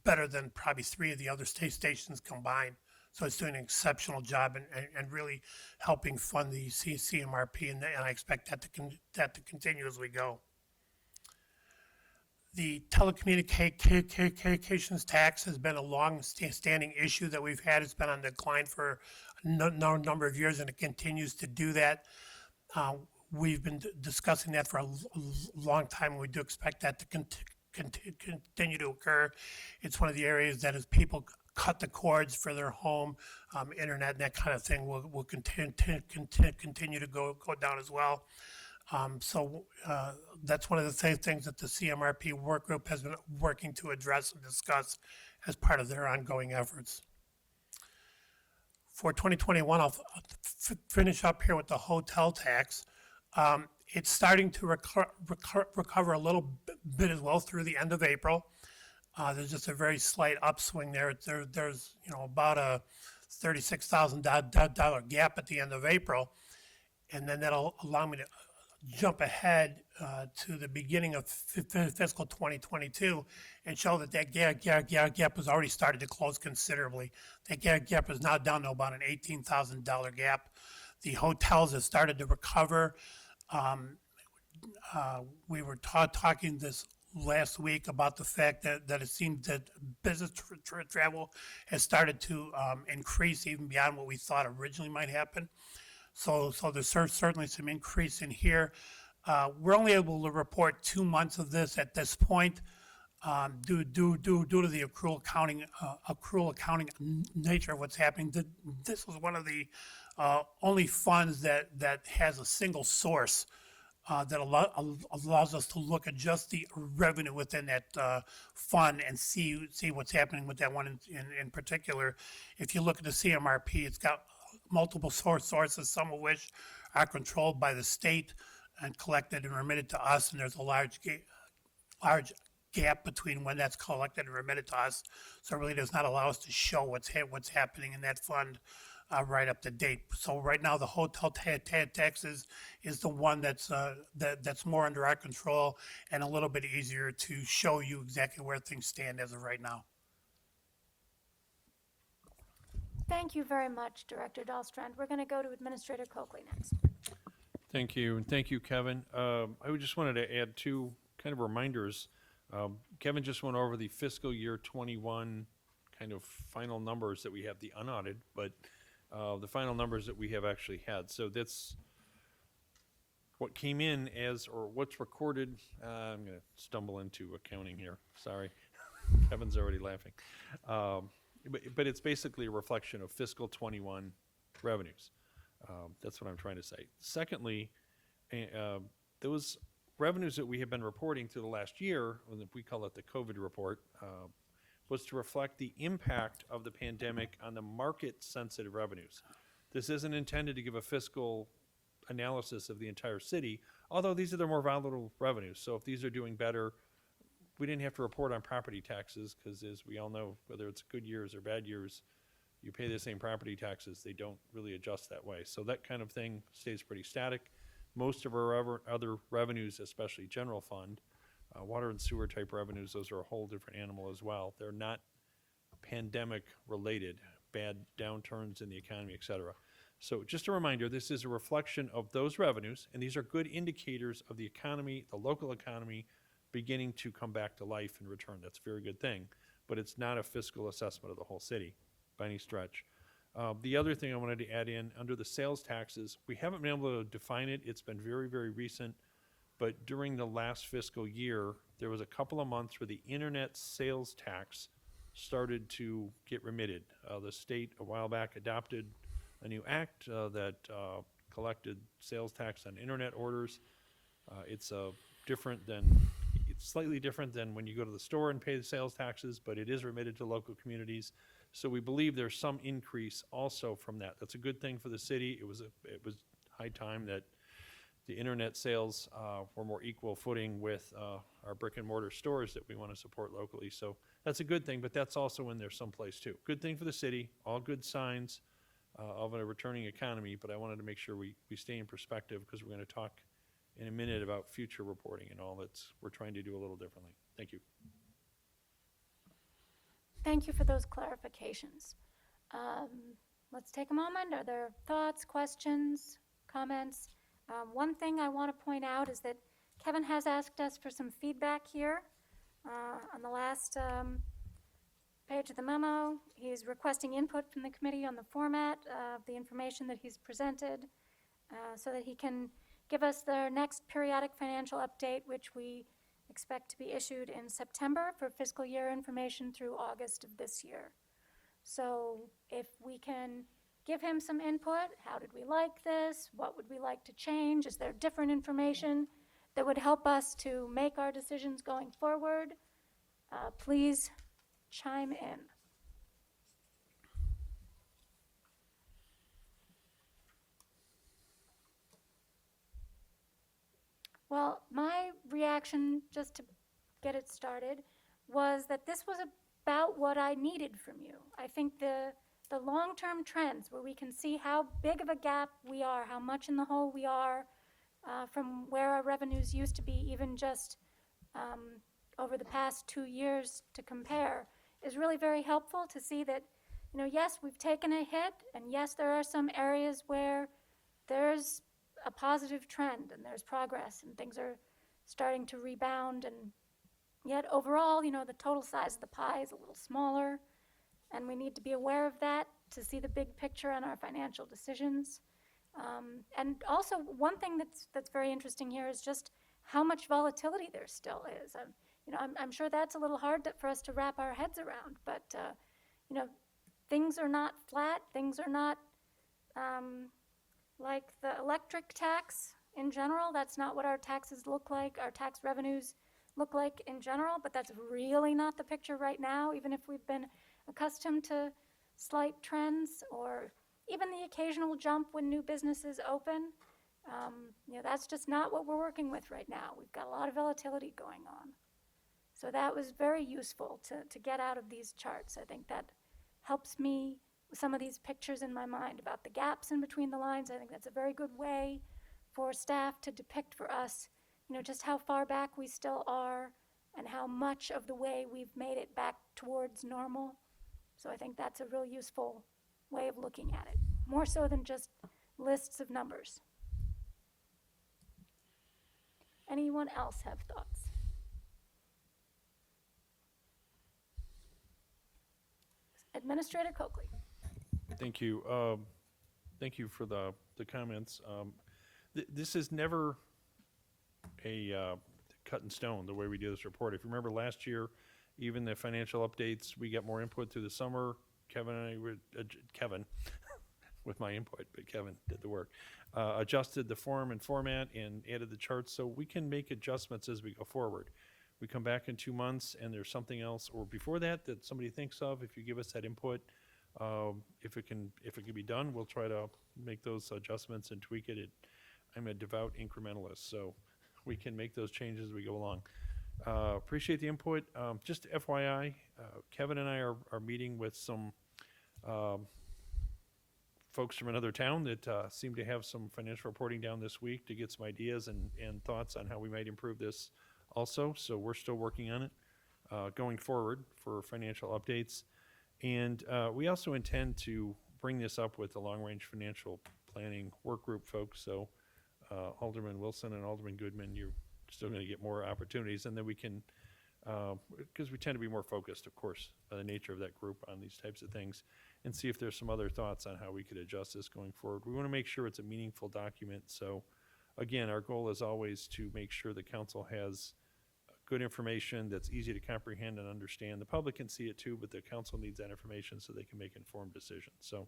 better than probably 3 of the other stations combined. So it's doing an exceptional job and really helping fund the CMRP, and I expect that to continue as we go. The telecommunications tax has been a long-standing issue that we've had. It's been on decline for a number of years, and it continues to do that. We've been discussing that for a long time. We do expect that to continue to occur. It's one of the areas that as people cut the cords for their home, internet, and that kind of thing will continue to go down as well. So that's one of the things that the CMRP work group has been working to address and discuss as part of their ongoing efforts. For 2021, I'll finish up here with the hotel tax. It's starting to recover a little bit as well through the end of April. There's just a very slight upswing there. There's about a $36,000 gap at the end of April, and then that'll allow me to jump ahead to the beginning of fiscal 2022 and show that gap has already started to close considerably. That gap is now down to about an $18,000 gap. The hotels have started to recover. We were talking this last week about the fact that it seems that business travel has started to increase even beyond what we thought originally might happen. So there's certainly some increase in here. We're only able to report 2 months of this at this point, due to the accrual accounting nature of what's happening. This was one of the only funds that has a single source that allows us to look at just the revenue within that fund and see what's happening with that one in particular. If you look at the CMRP, it's got multiple sources, some of which are controlled by the state and collected and remitted to us, and there's a large gap between when that's collected and remitted to us. So it really does not allow us to show what's happening in that fund right up to date. So right now, the hotel taxes is the one that's more under our control and a little bit easier to show you exactly where things stand as of right now. Thank you very much, Director Dahlstrand. We're going to go to Administrator Coakley next. Thank you, and thank you, Kevin. I just wanted to add 2 kind of reminders. Kevin just went over the fiscal year 21 kind of final numbers that we have, the unaudited, but the final numbers that we have actually had. So that's what came in as, or what's recorded. I'm going to stumble into accounting here. Sorry. Kevin's already laughing. But it's basically a reflection of fiscal 21 revenues. That's what I'm trying to say. Secondly, those revenues that we have been reporting through the last year, we call it the COVID report, was to reflect the impact of the pandemic on the market-sensitive revenues. This isn't intended to give a fiscal analysis of the entire city, although these are the more volatile revenues. So if these are doing better, we didn't have to report on property taxes because, as we all know, whether it's good years or bad years, you pay the same property taxes. They don't really adjust that way. So that kind of thing stays pretty static. Most of our other revenues, especially general fund, water and sewer type revenues, those are a whole different animal as well. They're not pandemic related, bad downturns in the economy, et cetera. So just a reminder, this is a reflection of those revenues, and these are good indicators of the economy, the local economy, beginning to come back to life and return. That's a very good thing, but it's not a fiscal assessment of the whole city by any stretch. The other thing I wanted to add in, under the sales taxes, we haven't been able to define it. It's been very, very recent. But during the last fiscal year, there was a couple of months where the internet sales tax started to get remitted. The state a while back adopted a new act that collected sales tax on internet orders. It's slightly different than when you go to the store and pay the sales taxes, but it is remitted to local communities. So we believe there's some increase also from that. That's a good thing for the city. It was high time that the internet sales were more equal footing with our brick and mortar stores that we want to support locally. So that's a good thing, but that's also in there someplace too. Good thing for the city, all good signs of a returning economy, but I wanted to make sure we stay in perspective because we're going to talk in a minute about future reporting and all we're trying to do a little differently. Thank you. Thank you for those clarifications. Let's take a moment. Are there thoughts, questions, comments? One thing I want to point out is that Kevin has asked us for some feedback here. On the last page of the memo, he's requesting input from the committee on the format of the information that he's presented so that he can give us their next periodic financial update, which we expect to be issued in September for fiscal year information through August of this year. So if we can give him some input, how did we like this? What would we like to change? Is there different information that would help us to make our decisions going forward? Please chime in. Well, my reaction, just to get it started, was that this was about what I needed from you. I think the long-term trends where we can see how big of a gap we are, how much in the hole we are from where our revenues used to be, even just over the past 2 years to compare, is really very helpful to see that, yes, we've taken a hit, and yes, there are some areas where there's a positive trend and there's progress and things are starting to rebound, and yet overall, the total size of the pie is a little smaller, and we need to be aware of that to see the big picture on our financial decisions. And also, one thing that's very interesting here is just how much volatility there still is. I'm sure that's a little hard for us to wrap our heads around, but things are not flat. Things are not like the electric tax in general. That's not what our taxes look like. Our tax revenues look like in general, but that's really not the picture right now, even if we've been accustomed to slight trends or even the occasional jump when new businesses open. That's just not what we're working with right now. We've got a lot of volatility going on. So that was very useful to get out of these charts. I think that helps me with some of these pictures in my mind about the gaps in between the lines. I think that's a very good way for staff to depict for us, just how far back we still are and how much of the way we've made it back towards normal. So I think that's a real useful way of looking at it, more so than just lists of numbers. Anyone else have thoughts? Administrator Coakley. Thank you. Thank you for the comments. This is never a cut in stone, the way we do this report. If you remember last year, even the financial updates, we got more input through the summer. Kevin and I were, Kevin, with my input, but Kevin did the work, adjusted the form and format and added the charts so we can make adjustments as we go forward. We come back in 2 months and there's something else, or before that somebody thinks of, if you give us that input, if it can be done, we'll try to make those adjustments and tweak it. I'm a devout incrementalist, so we can make those changes as we go along. Appreciate the input. Just FYI, Kevin and I are meeting with some folks from another town that seem to have some financial reporting down this week to get some ideas and thoughts on how we might improve this also. So we're still working on it going forward for financial updates. And we also intend to bring this up with the long-range financial planning work group folks. So Alderman Wilson and Alderman Goodman, you're still going to get more opportunities, and then we can because we tend to be more focused, of course, by the nature of that group on these types of things, and see if there's some other thoughts on how we could adjust this going forward. We want to make sure it's a meaningful document. So again, our goal is always to make sure the council has good information that's easy to comprehend and understand. The public can see it too, but the council needs that information so they can make informed decisions. So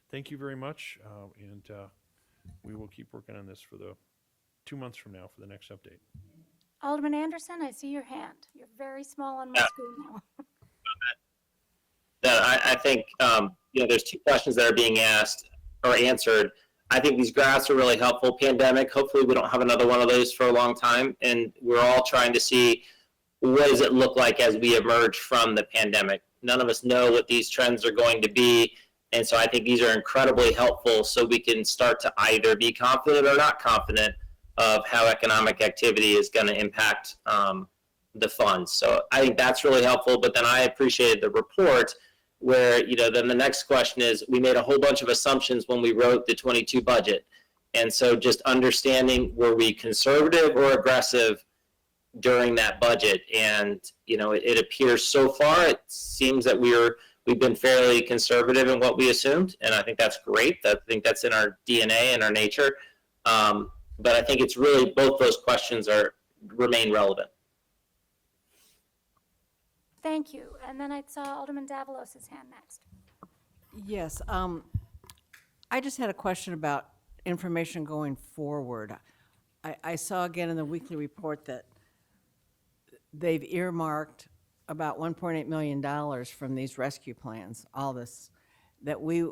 thank you very much, and we will keep working on this for the 2 months from now for the next update. Alderman Anderson, I see your hand. You're very small on my screen now. That I think there's two questions that are being asked or answered. I think these graphs are really helpful. Pandemic, hopefully we don't have another one of those for a long time, and we're all trying to see what does it look like as we emerge from the pandemic. None of us know what these trends are going to be, and so I think these are incredibly helpful so we can start to either be confident or not confident of how economic activity is going to impact the funds. So I think that's really helpful, but then I appreciated the report where, then the next question is, we made a whole bunch of assumptions when we wrote the 22 budget. And so just understanding, were we conservative or aggressive during that budget? And, it appears so far, it seems that we've been fairly conservative in what we assumed. And I think that's great. I think that's in our DNA and our nature. But I think it's really, both those questions remain relevant. Thank you. And then I saw Alderman Davalos' hand next. Yes, I just had a question about information going forward. I saw again in the weekly report that they've earmarked about $1.8 million from these rescue plans, all this, that we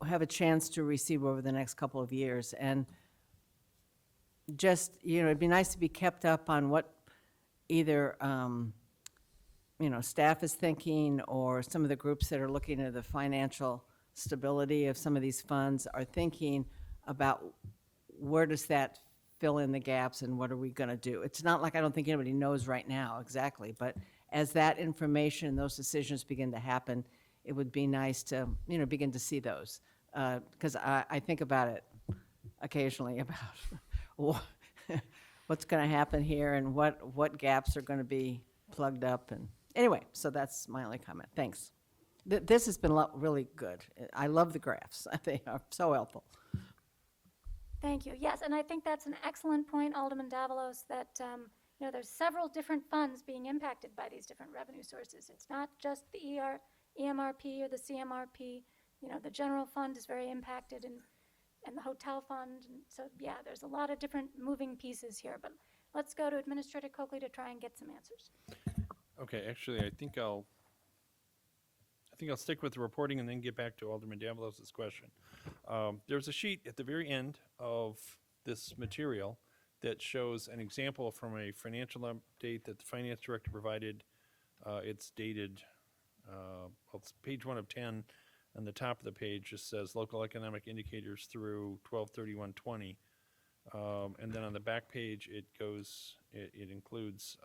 have a chance to receive over the next couple of years. And just, it'd be nice to be kept up on what either, staff is thinking, or some of the groups that are looking at the financial stability of some of these funds are thinking about where does that fill in the gaps and what are we going to do. It's not like I don't think anybody knows right now exactly, but as that information, those decisions begin to happen, it would be nice to, begin to see those. Because I think about it occasionally about what's going to happen here and what gaps are going to be plugged up. And anyway, so that's my only comment. Thanks. This has been really good. I love the graphs. They are so helpful. Thank you. Yes, and I think that's an excellent point, Alderman Davalos, that there's several different funds being impacted by these different revenue sources. It's not just the EMRP or the CMRP. The general fund is very impacted, and the hotel fund. And so, yeah, there's a lot of different moving pieces here. But let's go to Administrator Coakley to try and get some answers. Okay, actually, I think I'll stick with the reporting and then get back to Alderman Davalos' question. There's a sheet at the very end of this material that shows an example from a financial update that the finance director provided. It's dated, it's page 1 of 10. On the top of the page just says local economic indicators through 12/31/20. And then on the back page, it includes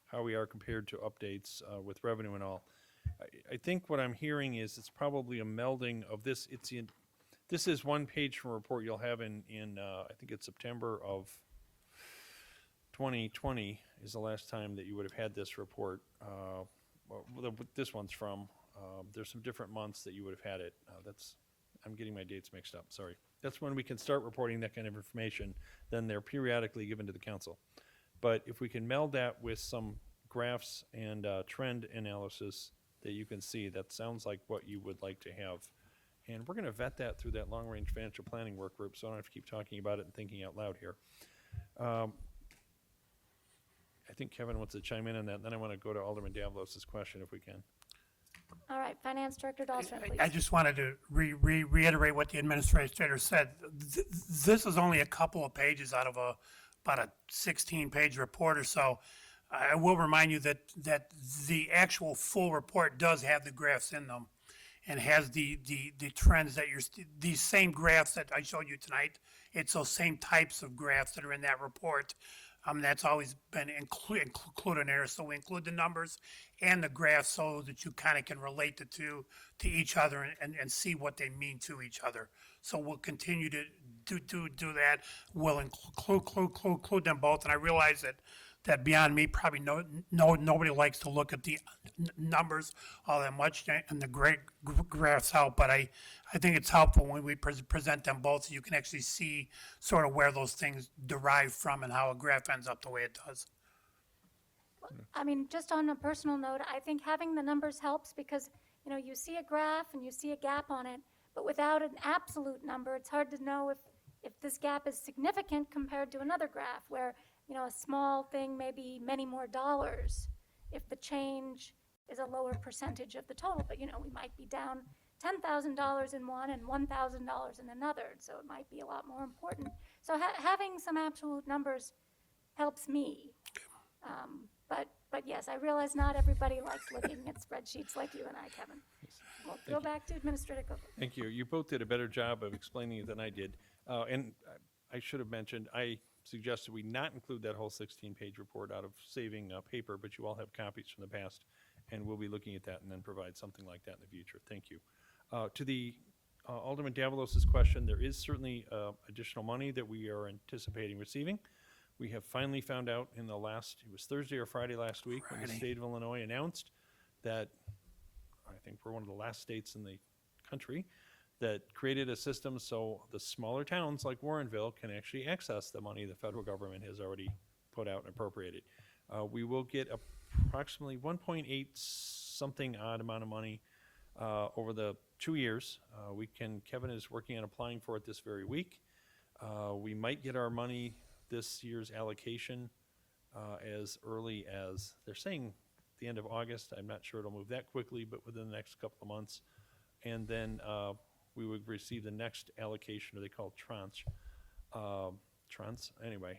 how we are compared to updates with revenue and all. I think what I'm hearing is it's probably a melding of this. This is one page from a report you'll have in I think it's September of 2020 is the last time that you would have had this report. This one's from. There's some different months that you would have had it. I'm getting my dates mixed up, sorry. That's when we can start reporting that kind of information. Then they're periodically given to the council. But if we can meld that with some graphs and trend analysis that you can see, that sounds like what you would like to have. And we're going to vet that through that long-range financial planning work group, so I don't have to keep talking about it and thinking out loud here. I think Kevin wants to chime in on that, and then I want to go to Alderman Davalos' question if we can. All right, Finance Director Dahlstrom, please. I just wanted to reiterate what the administrator said. This is only a couple of pages out of about a 16-page report or so. I will remind you that the actual full report does have the graphs in them and has the trends that these same graphs that I showed you tonight. It's those same types of graphs that are in that report. That's always been included in there. So we include the numbers and the graphs so that you kind of can relate the two to each other and see what they mean to each other. So we'll continue to do that. We'll include them both. And I realize that that beyond me, probably nobody likes to look at the numbers all that much and the great graphs help, but I think it's helpful when we present them both, so you can actually see sort of where those things derive from and how a graph ends up the way it does. I mean, just on a personal note, I think having the numbers helps because, you know, you see a graph and you see a gap on it, but without an absolute number, it's hard to know if this gap is significant compared to another graph where, you know, a small thing may be many more dollars if the change is a lower percentage of the total. But, you know, we might be down $10,000 in one and $1,000 in another, so it might be a lot more important. So having some absolute numbers helps me. But yes, I realize not everybody likes looking at spreadsheets like you and I, Kevin. We'll go back to Administrator Coker. Thank you. You both did a better job of explaining it than I did. And I should have mentioned, I suggested we not include that whole 16-page report out of saving paper, but you all have copies from the past, and we'll be looking at that and then provide something like that in the future. Thank you. To the Alderman Davalos's question, there is certainly additional money that we are anticipating receiving. We have finally found out in the last, it was Thursday or Friday last week, when the state of Illinois announced that, I think we're one of the last states in the country that created a system so the smaller towns like Warrenville can actually access the money the federal government has already put out and appropriated. We will get approximately 1.8 something odd amount of money over the 2 years. Kevin is working on applying for it this very week. We might get our money, this year's allocation, as early as, they're saying, the end of August. I'm not sure it'll move that quickly, but within the next couple of months. And then we would receive the next allocation, or they call it tranche, anyway,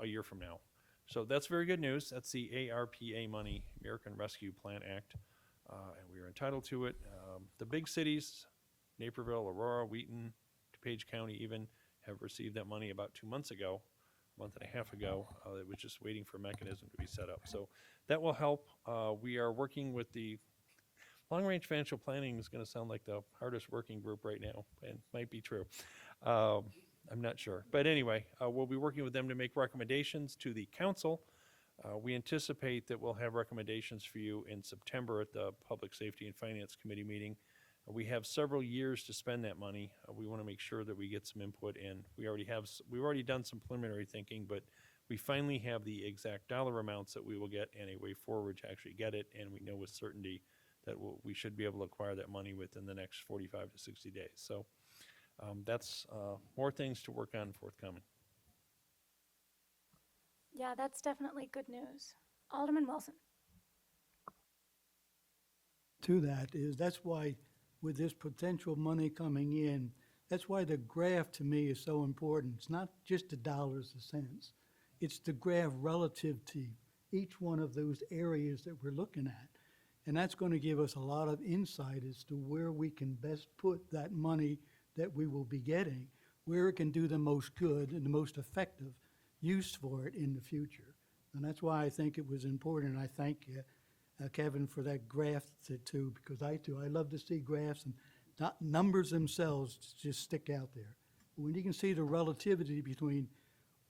a year from now. So that's very good news. That's the ARPA money, American Rescue Plan Act, and we are entitled to it. The big cities, Naperville, Aurora, Wheaton, DuPage County even, have received that money about 2 months ago, a month and a half ago. It was just waiting for a mechanism to be set up. So that will help. We are working with the long-range financial planning. Is going to sound like the hardest working group right now, and might be true. I'm not sure. But anyway, we'll be working with them to make recommendations to the council. We anticipate that we'll have recommendations for you in September at the Public Safety and Finance Committee meeting. We have several years to spend that money. We want to make sure that we get some input in. We've already done some preliminary thinking, but we finally have the exact dollar amounts that we will get and a way forward to actually get it, and we know with certainty that we should be able to acquire that money within the next 45 to 60 days. So that's more things to work on forthcoming. Yeah, that's definitely good news. Alderman Wilson. To that is, that's why with this potential money coming in, that's why the graph to me is so important. It's not just the dollars, the cents. It's the graph relative to each one of those areas that we're looking at. And that's going to give us a lot of insight as to where we can best put that money that we will be getting, where it can do the most good and the most effective use for it in the future. And that's why I think it was important. And I thank Kevin for that graph too, because I love to see graphs and not numbers themselves just stick out there. When you can see the relativity between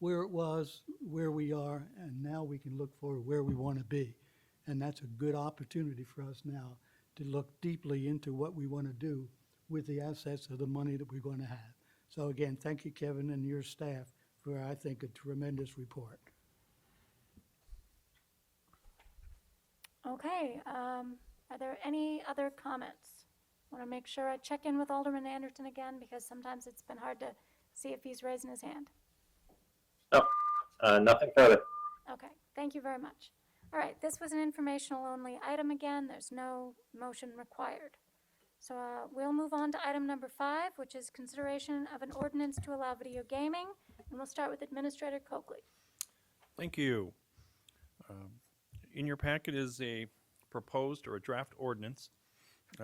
where it was, where we are, and now we can look for where we want to be. And that's a good opportunity for us now to look deeply into what we want to do with the assets of the money that we're going to have. So again, thank you, Kevin, and your staff for, I think, a tremendous report. Okay, are there any other comments? I want to make sure I check in with Alderman Anderson again because sometimes it's been hard to see if he's raising his hand. No, nothing further. Okay, thank you very much. All right, this was an informational only item again. There's no motion required. So we'll move on to item number 5, which is consideration of an ordinance to allow video gaming. And we'll start with Administrator Coakley. Thank you. In your packet is a proposed or a draft ordinance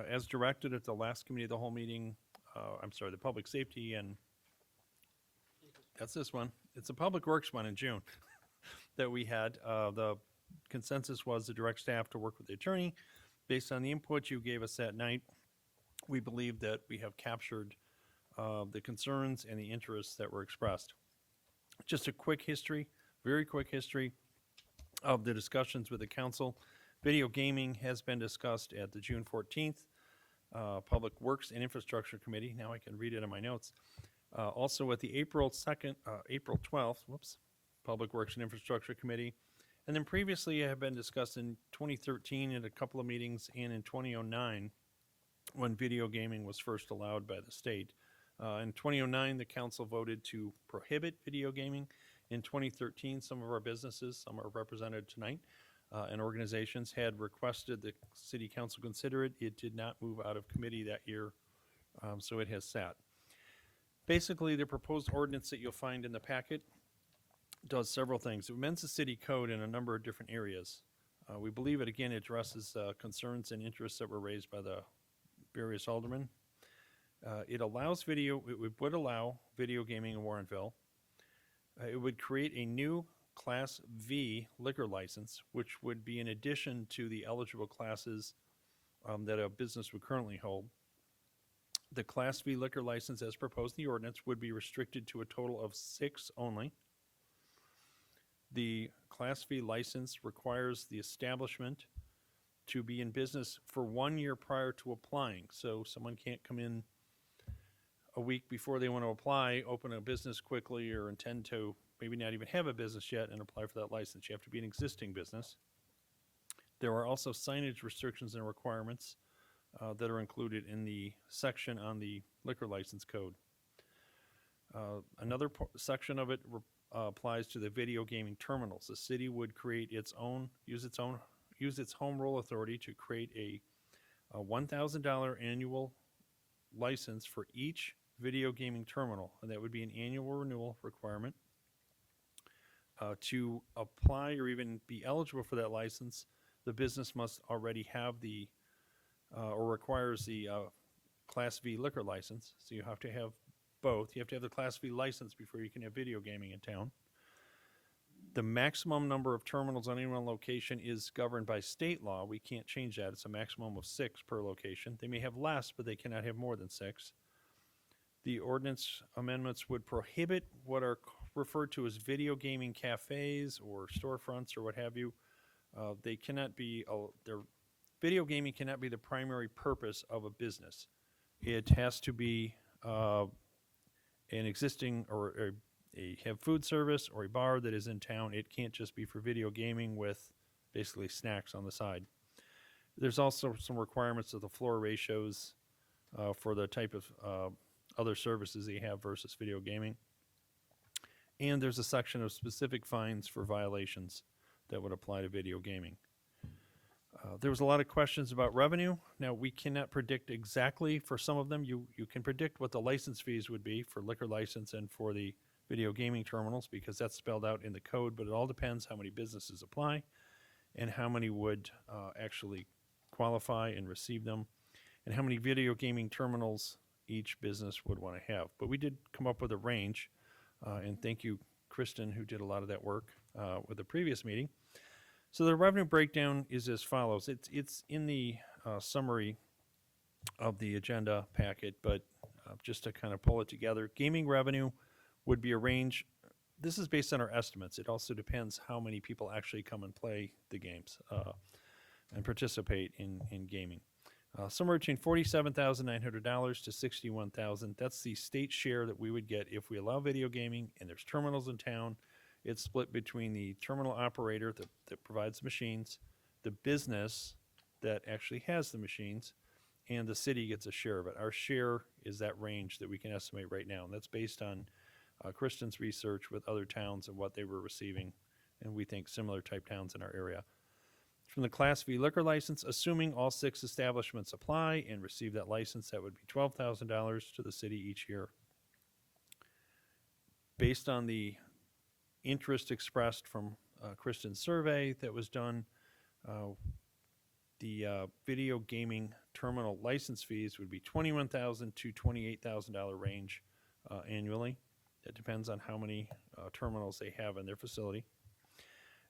as directed at the last committee of the whole meeting. The Public Safety, and that's this one. It's a Public Works one in June that we had. The consensus was to direct staff to work with the attorney. Based on the input you gave us that night, we believe that we have captured the concerns and the interests that were expressed. Just a quick history, very quick history. of the discussions with the council. Video gaming has been discussed at the June 14th Public Works and Infrastructure Committee. Now I can read it in my notes. Also at the April 12th, Public Works and Infrastructure Committee. And then previously have been discussed in 2013 at a couple of meetings and in 2009 when video gaming was first allowed by the state. In 2009, the council voted to prohibit video gaming. In 2013, some of our businesses, some are represented tonight, and organizations had requested the city council consider it. It did not move out of committee that year, so it has sat. Basically, the proposed ordinance that you'll find in the packet does several things. It amends the city code in a number of different areas. We believe it, again, addresses concerns and interests that were raised by the various aldermen. It would allow video gaming in Warrenville. It would create a new Class V liquor license, which would be in addition to the eligible classes that a business would currently hold. The Class V liquor license, as proposed in the ordinance, would be restricted to a total of 6 only. The Class V license requires the establishment to be in business for 1 year prior to applying. So someone can't come in a week before they want to apply, open a business quickly, or intend to maybe not even have a business yet and apply for that license. You have to be an existing business. There are also signage restrictions and requirements that are included in the section on the liquor license code. Another section of it applies to the video gaming terminals. The city would create use its home rule authority to create a $1,000 annual license for each video gaming terminal, and that would be an annual renewal requirement. To apply or even be eligible for that license, the business must already have or requires the Class V liquor license. So you have to have both. You have to have the Class V license before you can have video gaming in town. The maximum number of terminals on any one location is governed by state law. We can't change that. It's a maximum of 6 per location. They may have less, but they cannot have more than 6. The ordinance amendments would prohibit what are referred to as video gaming cafes or storefronts or what have you. They cannot be, video gaming cannot be the primary purpose of a business. It has to be an existing or have food service or a bar that is in town. It can't just be for video gaming with basically snacks on the side. There's also some requirements of the floor ratios for the type of other services they have versus video gaming. And there's a section of specific fines for violations that would apply to video gaming. There was a lot of questions about revenue. Now, we cannot predict exactly for some of them. You can predict what the license fees would be for liquor license and for the video gaming terminals because that's spelled out in the code, but it all depends how many businesses apply and how many would actually qualify and receive them and how many video gaming terminals each business would want to have. But we did come up with a range, and thank you, Kristen, who did a lot of that work with the previous meeting. So the revenue breakdown is as follows. It's in the summary of the agenda packet, but just to kind of pull it together, gaming revenue would be a range. This is based on our estimates. It also depends how many people actually come and play the games and participate in gaming. Somewhere between $47,900 to $61,000. That's the state share that we would get if we allow video gaming and there's terminals in town. It's split between the terminal operator that provides the machines, the business that actually has the machines, and the city gets a share of it. Our share is that range that we can estimate right now, and that's based on Kristen's research with other towns and what they were receiving, and we think similar type towns in our area. From the Class V liquor license, assuming all 6 establishments apply and receive that license, that would be $12,000 to the city each year. Based on the interest expressed from Kristen's survey that was done, the video gaming terminal license fees would be $21,000 to $28,000 range annually. It depends on how many terminals they have in their facility.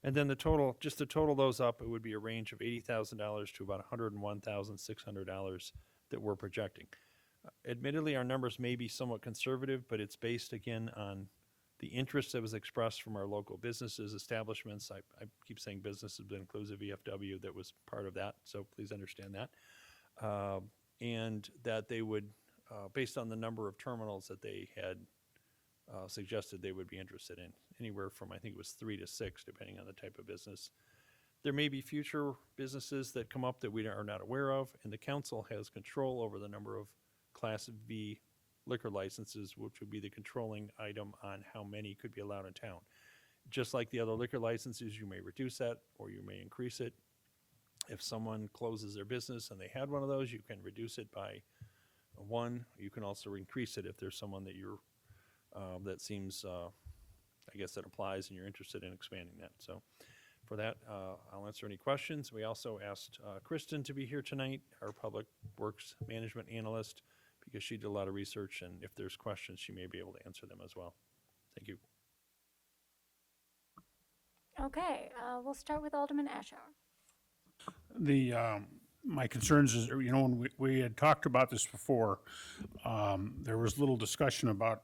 And then just to total those up, it would be a range of $80,000 to about $101,600 that we're projecting. Admittedly, our numbers may be somewhat conservative, but it's based, again, on the interest that was expressed from our local businesses, establishments. I keep saying businesses, but includes a VFW that was part of that, so please understand that. And that they would, based on the number of terminals that they had suggested they would be interested in, anywhere from, I think it was 3 to 6, depending on the type of business. There may be future businesses that come up that we are not aware of, and the council has control over the number of Class V liquor licenses, which would be the controlling item on how many could be allowed in town. Just like the other liquor licenses, you may reduce that or you may increase it. If someone closes their business and they had one of those, you can reduce it by 1. You can also increase it if there's someone that you're, that seems, I guess that applies and you're interested in expanding that. So for that, I'll answer any questions. We also asked Kristen to be here tonight, our Public Works Management Analyst, because she did a lot of research, and if there's questions, she may be able to answer them as well. Thank you. Okay, we'll start with Alderman Ashour. The, my concerns is, you know, when we had talked about this before, there was little discussion about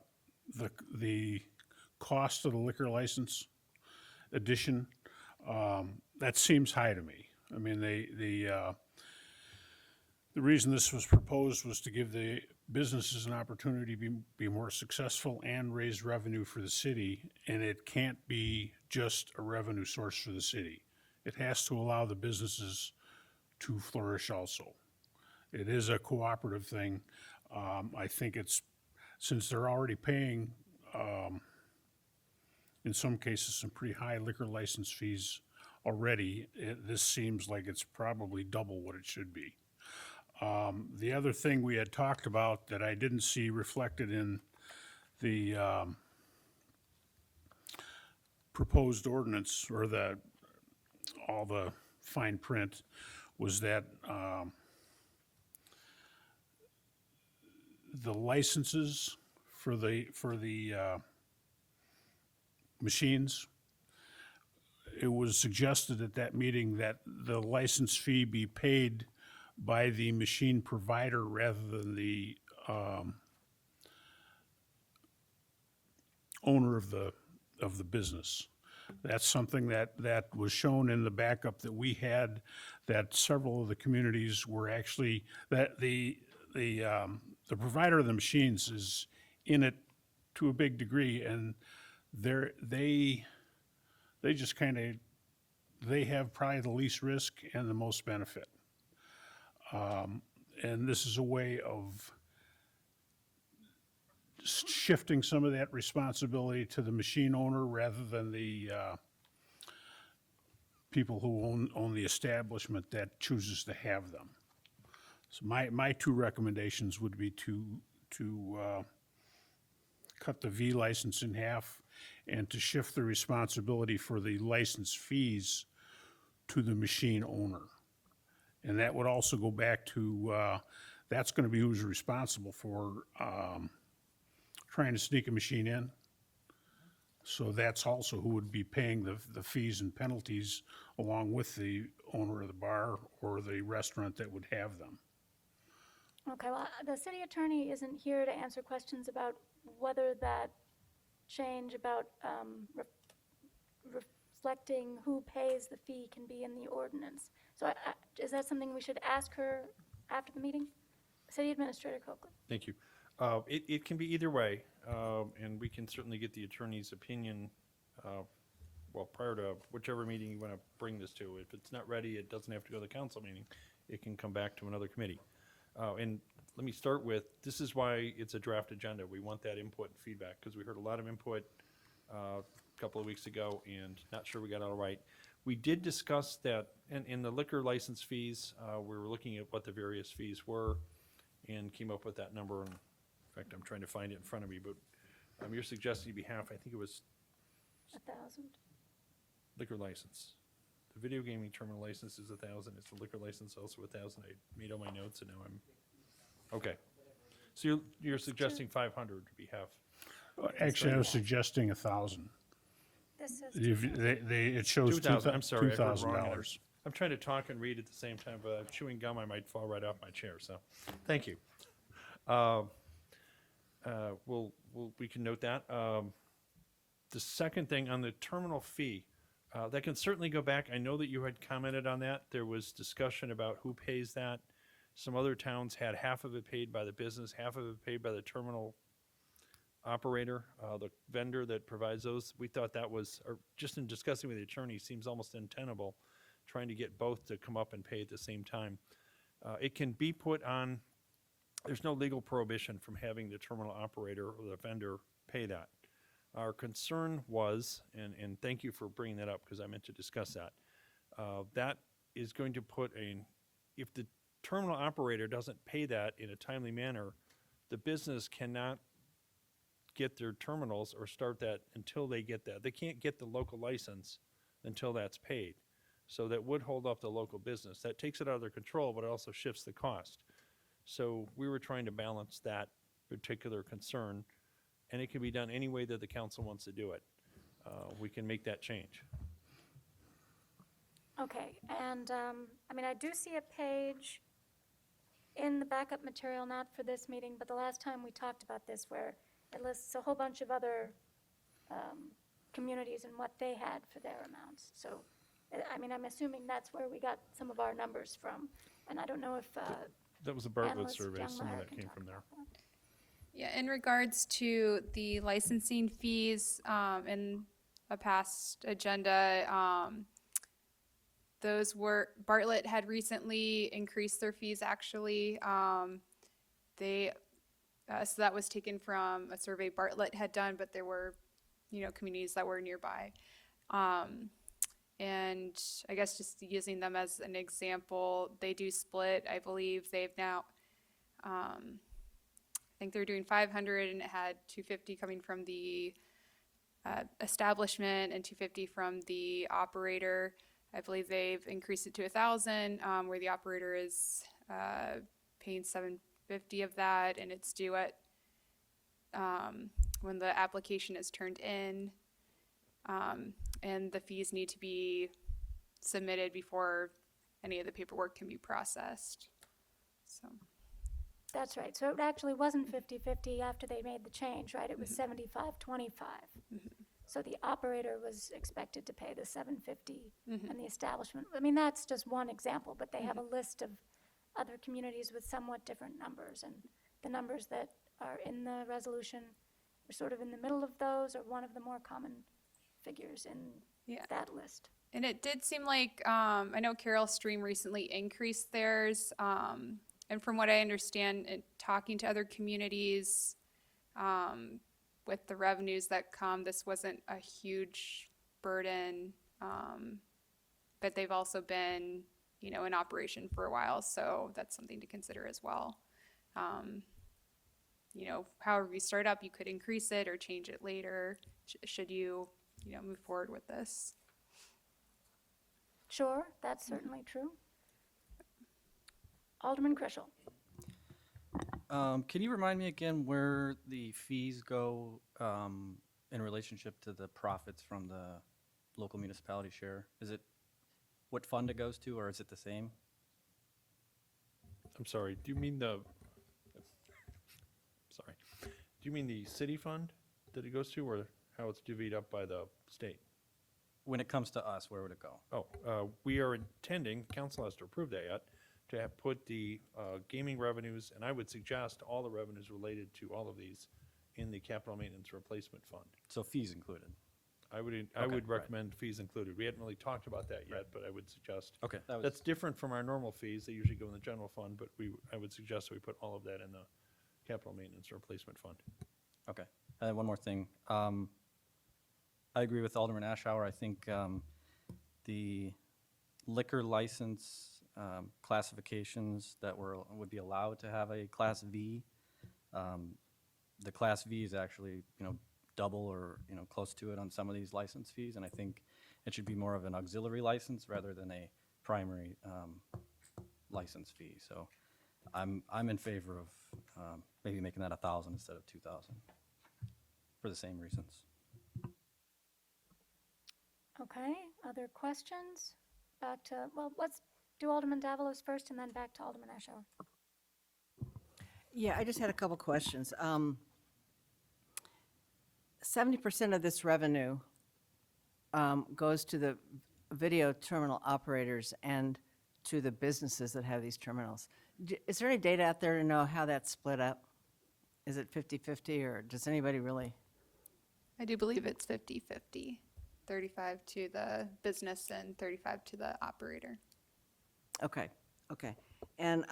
the cost of the liquor license addition. That seems high to me. I mean, the reason this was proposed was to give the businesses an opportunity to be more successful and raise revenue for the city, and it can't be just a revenue source for the city. It has to allow the businesses to flourish also. It is a cooperative thing. I think it's, since they're already paying, in some cases, some pretty high liquor license fees already, this seems like it's probably double what it should be. The other thing we had talked about that I didn't see reflected in the proposed ordinance, or all the fine print, was that the licenses for the machines, it was suggested at that meeting that the license fee be paid by the machine provider rather than the owner of the business. That's something that was shown in the backup that we had, that several of the communities were actually, that the provider of the machines is in it to a big degree, and they just kind of, they have probably the least risk and the most benefit. And this is a way of shifting some of that responsibility to the machine owner rather than the people who own the establishment that chooses to have them. So my 2 recommendations would be to cut the V license in half and to shift the responsibility for the license fees to the machine owner. And that would also go back to, that's going to be who's responsible for trying to sneak a machine in. So that's also who would be paying the fees and penalties along with the owner of the bar or the restaurant that would have them. Okay, well, the city attorney isn't here to answer questions about whether that change about reflecting who pays the fee can be in the ordinance. So is that something we should ask her after the meeting? City Administrator Coakley. Thank you. It can be either way, and we can certainly get the attorney's opinion, well, prior to whichever meeting you want to bring this to. If it's not ready, it doesn't have to go to the council meeting. It can come back to another committee. And let me start with, this is why it's a draft agenda. We want that input and feedback, because we heard a lot of input a couple of weeks ago, and not sure we got it all right. We did discuss that, and in the liquor license fees, we were looking at what the various fees were and came up with that number. And in fact, I'm trying to find it in front of me, but you're suggesting it'd be half. I think it was 1,000. liquor license. The video gaming terminal license is 1,000. It's the liquor license also 1,000. I made all my notes, and now I'm okay. So you're suggesting 500 to be half. Actually, I was suggesting 1,000. This is It shows 2,000. I'm sorry, I heard wrong. $2,000. I'm trying to talk and read at the same time, but I'm chewing gum. I might fall right off my chair. So, thank you. We can note that. The second thing on the terminal fee, that can certainly go back. I know that you had commented on that. There was discussion about who pays that. Some other towns had half of it paid by the business, half of it paid by the terminal operator, the vendor that provides those. We thought that was, or just in discussing with the attorney, seems almost untenable, trying to get both to come up and pay at the same time. It can be put on, there's no legal prohibition from having the terminal operator or the vendor pay that. Our concern was, and thank you for bringing that up because I meant to discuss that, that is going to put if the terminal operator doesn't pay that in a timely manner, the business cannot get their terminals or start that until they get that. They can't get the local license until that's paid. So that would hold up the local business. That takes it out of their control, but it also shifts the cost. So we were trying to balance that particular concern, and it can be done any way that the council wants to do it. We can make that change. Okay, and, I mean, I do see a page in the backup material, not for this meeting, but the last time we talked about this, where it lists a whole bunch of other communities and what they had for their amounts. So, I mean, I'm assuming that's where we got some of our numbers from, and I don't know if That was a Bartlett Analyst survey, some of Youngmeyer that can came talk from there. about that. Yeah, in regards to the licensing fees, in a past agenda, those were, Bartlett had recently increased their fees actually. So that was taken from a survey Bartlett had done, but there were, communities that were nearby. And I guess just using them as an example, they do split. I believe they've now, I think they're doing 500 and it had 250 coming from the establishment and 250 from the operator. I believe they've increased it to 1,000, where the operator is paying 750 of that, and it's due at when the application is turned in, and the fees need to be submitted before any of the paperwork can be processed. So. That's right. So it actually wasn't 50-50 after they made the change, right? It was 75-25. So the operator was expected to pay the 750 and the establishment. I mean, that's just one example, but they have a list of other communities with somewhat different numbers. And the numbers that are in the resolution are sort of in the middle of those, or one of the more common figures in that list. And it did seem like, I know Carroll Stream recently increased theirs. And from what I understand, talking to other communities, with the revenues that come, this wasn't a huge burden. But they've also been, in operation for a while, so that's something to consider as well. However you start up, you could increase it or change it later, should you, move forward with this. Sure, that's certainly true. Alderman Krischel. Can you remind me again where the fees go in relationship to the profits from the local municipality share? Is it what fund it goes to, or is it the same? I'm sorry, do you mean the city fund that it goes to, or how it's divvied up by the state? When it comes to us, where would it go? We are intending, council has to approve that yet, to have put the gaming revenues, and I would suggest all the revenues related to all of these in the capital maintenance replacement fund. So fees included? I would recommend fees included. We hadn't really talked about that yet, but I would suggest. Okay. That's different from our normal fees. They usually go in the general fund, but I would suggest that we put all of that in the capital maintenance replacement fund. Okay. And one more thing. I agree with Alderman Ashour. I think the liquor license classifications that would be allowed to have a Class V, the Class V is actually, double or, close to it on some of these license fees, and I think it should be more of an auxiliary license rather than a primary license fee. So I'm in favor of maybe making that 1,000 instead of 2,000 for the same reasons. Okay, other questions? Back to, well, let's do Alderman Davalos first and then back to Alderman Ashour. Yeah, I just had a couple questions. 70% of this revenue goes to the video terminal operators and to the businesses that have these terminals. Is there any data out there to know how that's split up? Is it 50-50, or does anybody really? I do believe it's 50-50, 35 to the business and 35 to the operator. Okay, okay. And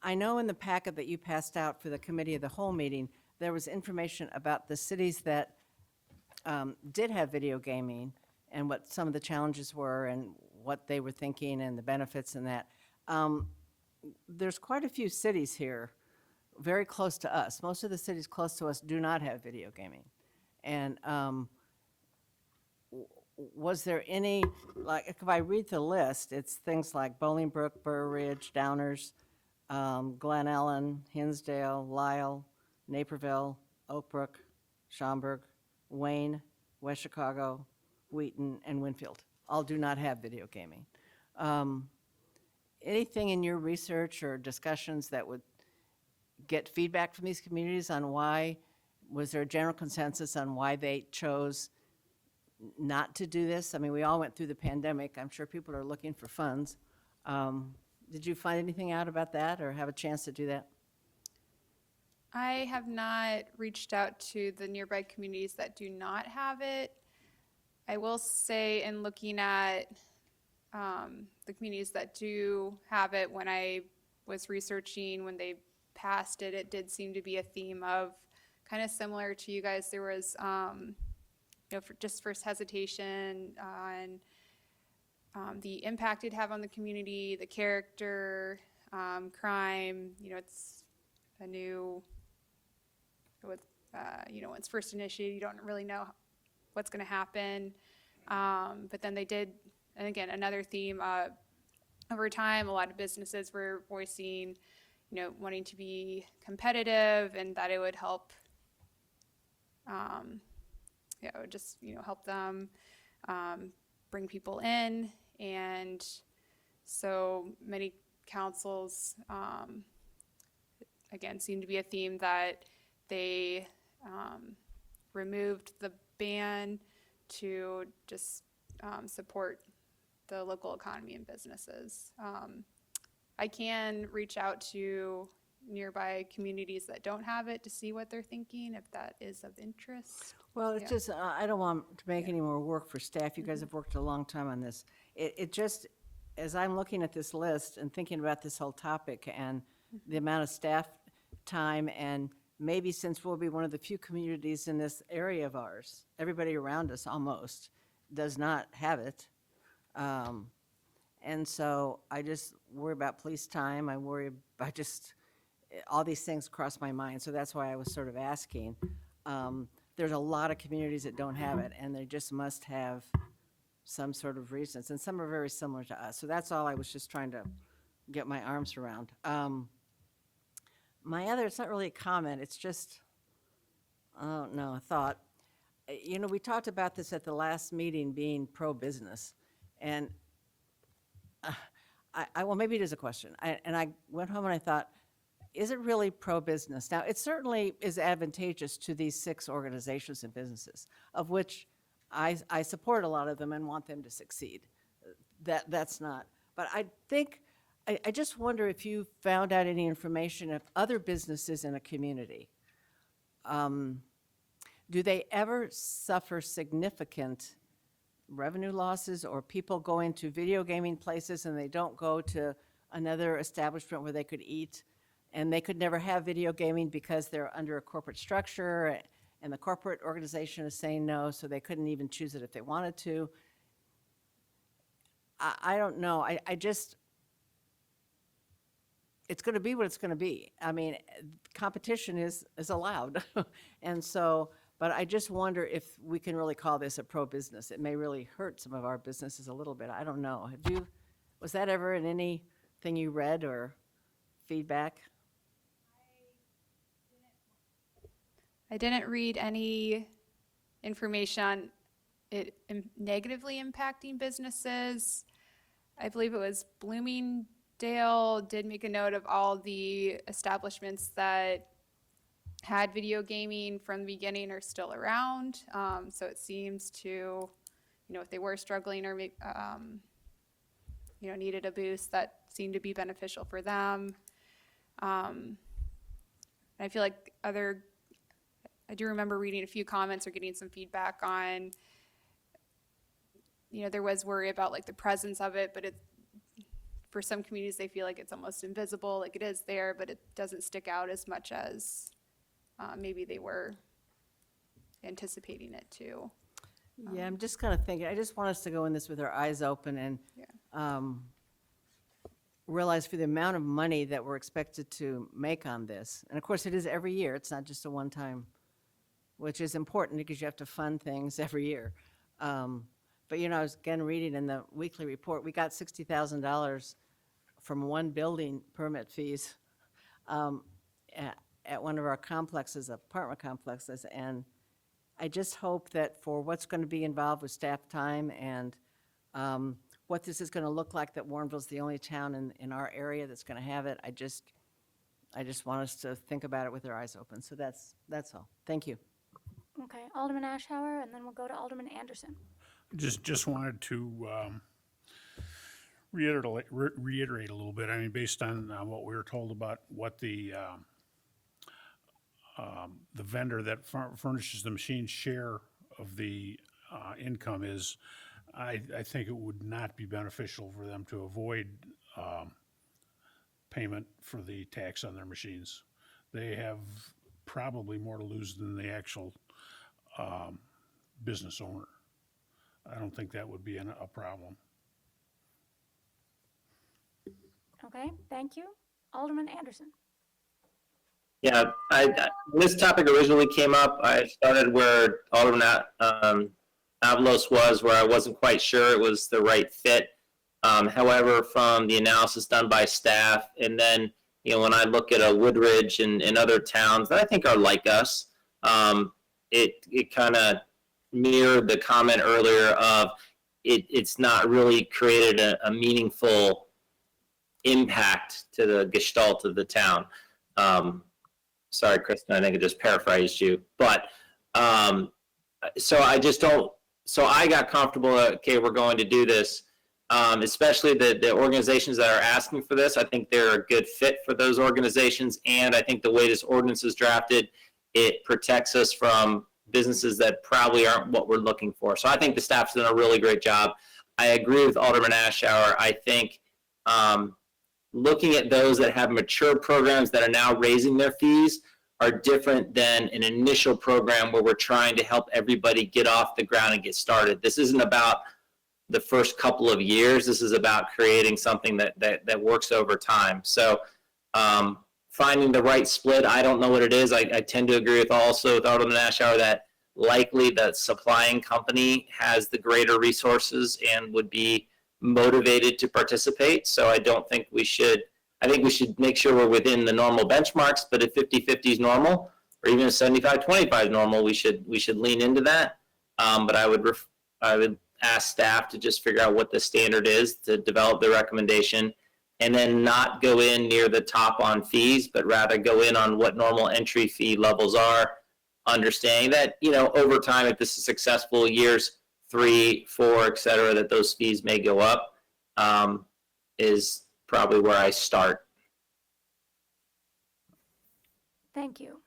I know in the packet that you passed out for the committee of the whole meeting, there was information about the cities that did have video gaming and what some of the challenges were and what they were thinking and the benefits and that. There's quite a few cities here very close to us. Most of the cities close to us do not have video gaming. And was there any, like, if I read the list, it's things like Bolingbrook, Burr Ridge, Downers, Glen Ellen, Hinsdale, Lyle, Naperville, Oakbrook, Schaumburg, Wayne, West Chicago, Wheaton, and Winfield. All do not have video gaming. Anything in your research or discussions that would get feedback from these communities on why, was there a general consensus on why they chose not to do this? I mean, we all went through the pandemic. I'm sure people are looking for funds. Did you find anything out about that or have a chance to do that? I have not reached out to the nearby communities that do not have it. I will say, in looking at the communities that do have it, when I was researching when they passed it, it did seem to be a theme of kind of similar to you guys. There was, just first hesitation on the impact it'd have on the community, the character, crime. It's a new, when it's first initiated, you don't really know what's going to happen. But then they did, and again, another theme, over time, a lot of businesses were voicing, wanting to be competitive and that it would help, it would just, help them bring people in. And so many councils, again, seem to be a theme that they removed the ban to just support the local economy and businesses. I can reach out to nearby communities that don't have it to see what they're thinking, if that is of interest. Well, it's just, I don't want to make any more work for staff. You guys have worked a long time on this. It just, as I'm looking at this list and thinking about this whole topic and the amount of staff time, and maybe since we'll be one of the few communities in this area of ours, everybody around us almost does not have it. And so I just worry about police time. I worry about just all these things cross my mind. So that's why I was sort of asking. There's a lot of communities that don't have it, and they just must have some sort of reasons. And some are very similar to us. So that's all I was just trying to get my arms around. My other, it's not really a comment. It's just, I don't know, a thought. We talked about this at the last meeting being pro-business. And well, maybe it is a question. And I went home and I thought, is it really pro-business? Now, it certainly is advantageous to these 6 organizations and businesses, of which I support a lot of them and want them to succeed. That's not. But I think, I just wonder if you found out any information of other businesses in a community. Do they ever suffer significant revenue losses, or people go into video gaming places and they don't go to another establishment where they could eat, and they could never have video gaming because they're under a corporate structure and the corporate organization is saying no, so they couldn't even choose it if they wanted to? I don't know. I just, it's going to be what it's going to be. I mean, competition is allowed. And so, but I just wonder if we can really call this a pro-business. It may really hurt some of our businesses a little bit. I don't know. Was that ever in anything you read or feedback? I didn't read any information on it negatively impacting businesses. I believe it was Bloomingdale did make a note of all the establishments that had video gaming from the beginning are still around. So it seems to, if they were struggling or needed a boost, that seemed to be beneficial for them. I feel like I do remember reading a few comments or getting some feedback on, there was worry about like the presence of it, but for some communities, they feel like it's almost invisible, like it is there, but it doesn't stick out as much as maybe they were anticipating it to. Yeah, I'm just kind of thinking, I just want us to go in this with our eyes open and realize for the amount of money that we're expected to make on this, and of course it is every year, it's not just a one-time, which is important because you have to fund things every year. But I was again reading in the weekly report, we got $60,000 from one building permit fees at one of our complexes, apartment complexes, and I just hope that for what's going to be involved with staff time and what this is going to look like, that Warrenville's the only town in our area that's going to have it. I just want us to think about it with our eyes open. So that's all. Thank you. Okay, Alderman Ashauer, and then we'll go to Alderman Anderson. Just wanted to reiterate a little bit. I mean, based on what we were told about what the vendor that furnishes the machine share of the income is, I think it would not be beneficial for them to avoid payment for the tax on their machines. They have probably more to lose than the actual business owner. I don't think that would be a problem. Okay, thank you. Alderman Anderson. Yeah, this topic originally came up. I started where Alderman Avalos was, where I wasn't quite sure it was the right fit. However, from the analysis done by staff, and then when I look at a Woodridge and other towns that I think are like us, it kind of mirrored the comment earlier of it's not really created a meaningful impact to the gestalt of the town. Sorry, Kristen, I think I just paraphrased you. But so I just don't, so I got comfortable, okay, we're going to do this. Especially the organizations that are asking for this, I think they're a good fit for those organizations. And I think the way this ordinance is drafted, it protects us from businesses that probably aren't what we're looking for. So I think the staff's done a really great job. I agree with Alderman Ashauer. I think looking at those that have mature programs that are now raising their fees are different than an initial program where we're trying to help everybody get off the ground and get started. This isn't about the first couple of years. This is about creating something that works over time. So finding the right split, I don't know what it is. I tend to agree with Alderman Ashauer that likely the supplying company has the greater resources and would be motivated to participate. So I don't think we should, I think we should make sure we're within the normal benchmarks, but if 50-50 is normal, or even if 75-25 is normal, we should lean into that. But I would ask staff to just figure out what the standard is to develop the recommendation, and then not go in near the top on fees, but rather go in on what normal entry fee levels are, understanding that, over time, if this is successful, years 3, 4, et cetera, that those fees may go up, is probably where I start. Thank you.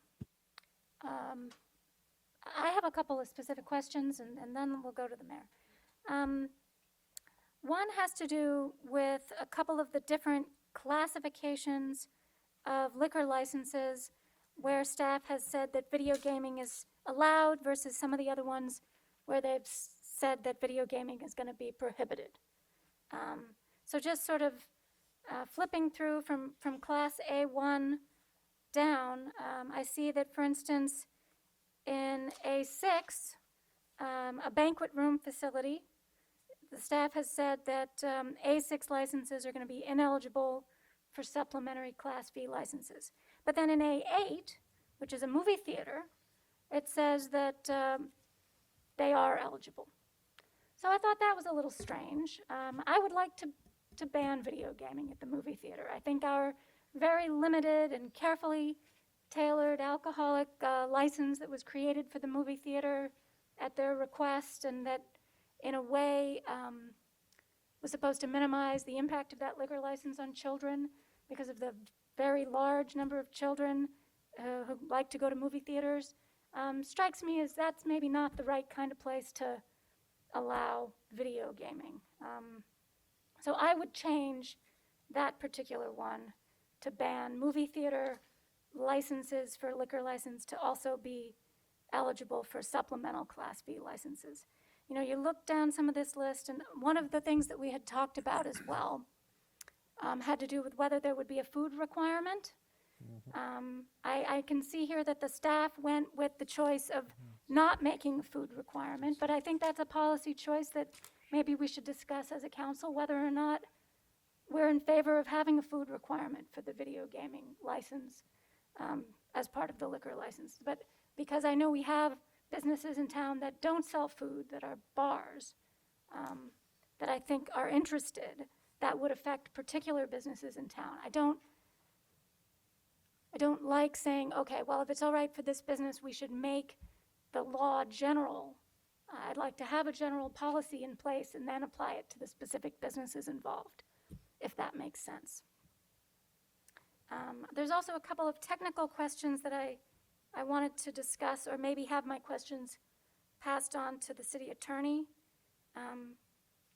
I have a couple of specific questions, and then we'll go to the mayor. One has to do with a couple of the different classifications of liquor licenses where staff has said that video gaming is allowed versus some of the other ones where they've said that video gaming is going to be prohibited. So just sort of flipping through from Class A1 down, I see that, for instance, in A6, a banquet room facility, the staff has said that A6 licenses are going to be ineligible for supplementary Class B licenses. But then in A8, which is a movie theater, it says that they are eligible. So I thought that was a little strange. I would like to ban video gaming at the movie theater. I think our very limited and carefully tailored alcoholic license that was created for the movie theater at their request, and that in a way was supposed to minimize the impact of that liquor license on children because of the very large number of children who like to go to movie theaters, strikes me as that's maybe not the right kind of place to allow video gaming. So I would change that particular one to ban movie theater licenses for liquor license to also be eligible for supplemental Class B licenses. You know, you look down some of this list, and one of the things that we had talked about as well had to do with whether there would be a food requirement. I can see here that the staff went with the choice of not making a food requirement, but I think that's a policy choice that maybe we should discuss as a council, whether or not we're in favor of having a food requirement for the video gaming license as part of the liquor license. But because I know we have businesses in town that don't sell food, that are bars, that I think are interested, that would affect particular businesses in town. I don't like saying, okay, well, if it's all right for this business, we should make the law general. I'd like to have a general policy in place and then apply it to the specific businesses involved, if that makes sense. There's also a couple of technical questions that I wanted to discuss, or maybe have my questions passed on to the city attorney.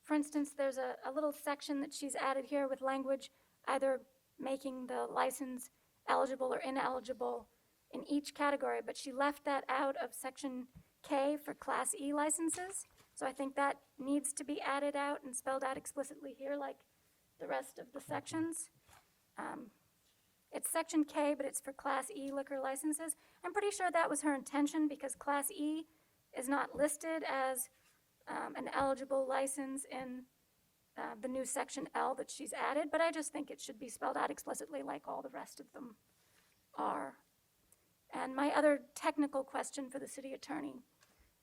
For instance, there's a little section that she's added here with language either making the license eligible or ineligible in each category, but she left that out of section K for Class E licenses. So I think that needs to be added out and spelled out explicitly here like the rest of the sections. It's section K, but it's for Class E liquor licenses. I'm pretty sure that was her intention because Class E is not listed as an eligible license in the new section L that she's added, but I just think it should be spelled out explicitly like all the rest of them are. And my other technical question for the city attorney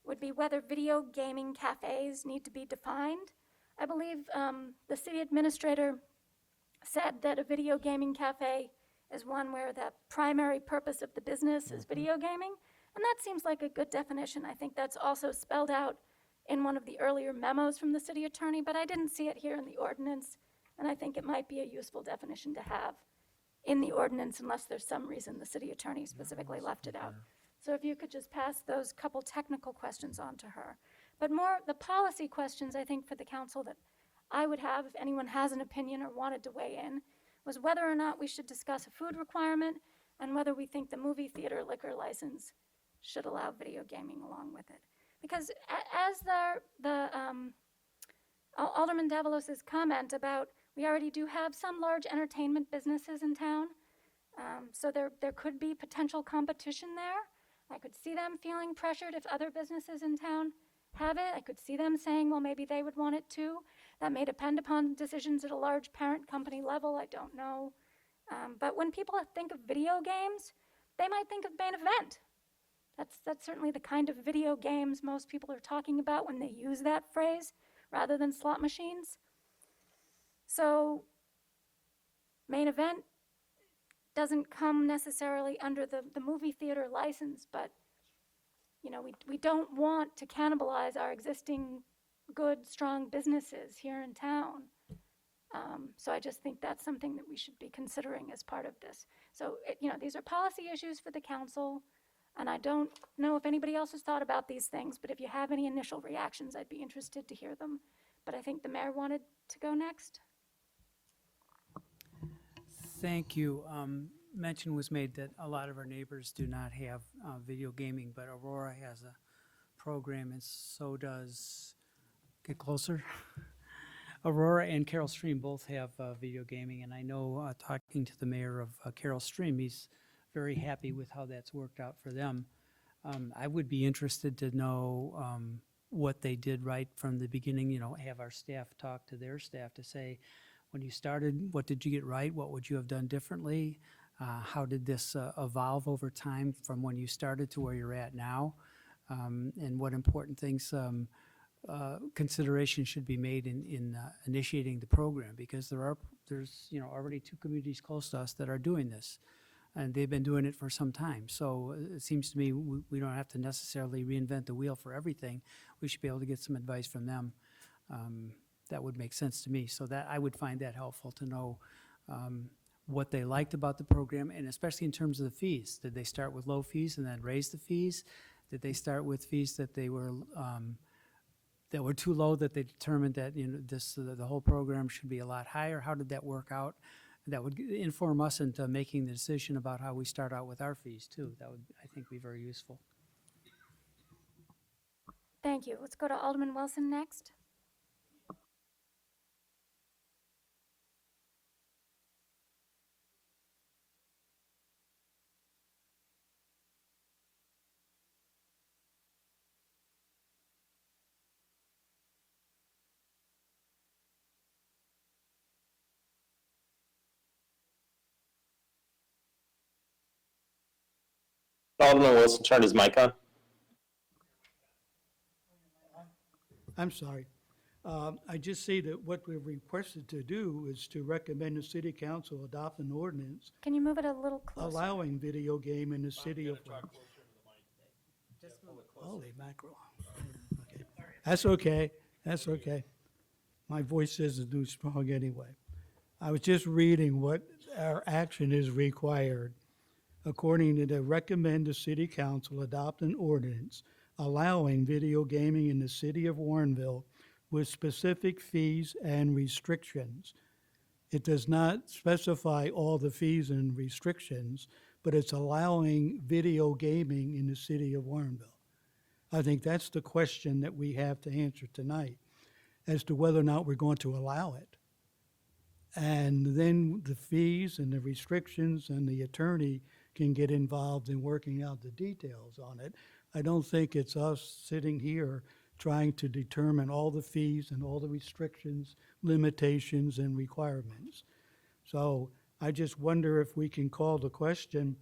would be whether video gaming cafes need to be defined. I believe the city administrator said that a video gaming cafe is one where the primary purpose of the business is video gaming, and that seems like a good definition. I think that's also spelled out in one of the earlier memos from the city attorney, but I didn't see it here in the ordinance, and I think it might be a useful definition to have in the ordinance unless there's some reason the city attorney specifically left it out. So if you could just pass those couple technical questions on to her. But more the policy questions, I think, for the council that I would have, if anyone has an opinion or wanted to weigh in, was whether or not we should discuss a food requirement and whether we think the movie theater liquor license should allow video gaming along with it. Because as Alderman Davalos' comment about we already do have some large entertainment businesses in town, so there could be potential competition there. I could see them feeling pressured if other businesses in town have it. I could see them saying, well, maybe they would want it too. That may depend upon decisions at a large parent company level. I don't know. But when people think of video games, they might think of Main Event. That's certainly the kind of video games most people are talking about when they use that phrase rather than slot machines. So Main Event doesn't come necessarily under the movie theater license, but you know, we don't want to cannibalize our existing good, strong businesses here in town. So I just think that's something that we should be considering as part of this. So, you know, these are policy issues for the council, and I don't know if anybody else has thought about these things, but if you have any initial reactions, I'd be interested to hear them. But I think the mayor wanted to go next. Thank you. Mention was made that a lot of our neighbors do not have video gaming, but Aurora has a program, and so does, get closer, Aurora and Carroll Stream both have video gaming, and I know talking to the mayor of Carroll Stream, he's very happy with how that's worked out for them. I would be interested to know what they did right from the beginning, you know, have our staff talk to their staff to say, when you started, what did you get right? What would you have done differently? How did this evolve over time from when you started to where you're at now? And what important things, consideration should be made in initiating the program? Because there's, you know, already 2 communities close to us that are doing this. and they've been doing it for some time. So it seems to me we don't have to necessarily reinvent the wheel for everything. We should be able to get some advice from them. That would make sense to me. So that I would find that helpful to know what they liked about the program, and especially in terms of the fees. Did they start with low fees and then raise the fees? Did they start with fees that were too low, that they determined that the whole program should be a lot higher? How did that work out? That would inform us into making the decision about how we start out with our fees too. That would, I think, be very useful. Thank you. Let's go to Alderman Wilson next. Alderman Wilson turned his mic on. I'm sorry. I just see that what we've requested to do is to recommend the city council adopt an ordinance Can you move it a little closer? allowing video game in the city of. Holy mackerel. Okay. That's okay. That's okay. My voice isn't too strong anyway. I was just reading what our action is required. According to the recommend the city council adopt an ordinance allowing video gaming in the city of Warrenville with specific fees and restrictions. It does not specify all the fees and restrictions, but it's allowing video gaming in the city of Warrenville. I think that's the question that we have to answer tonight, as to whether or not we're going to allow it. And then the fees and the restrictions, and the attorney can get involved in working out the details on it. I don't think it's us sitting here trying to determine all the fees and all the restrictions, limitations, and requirements. So I just wonder if we can call the question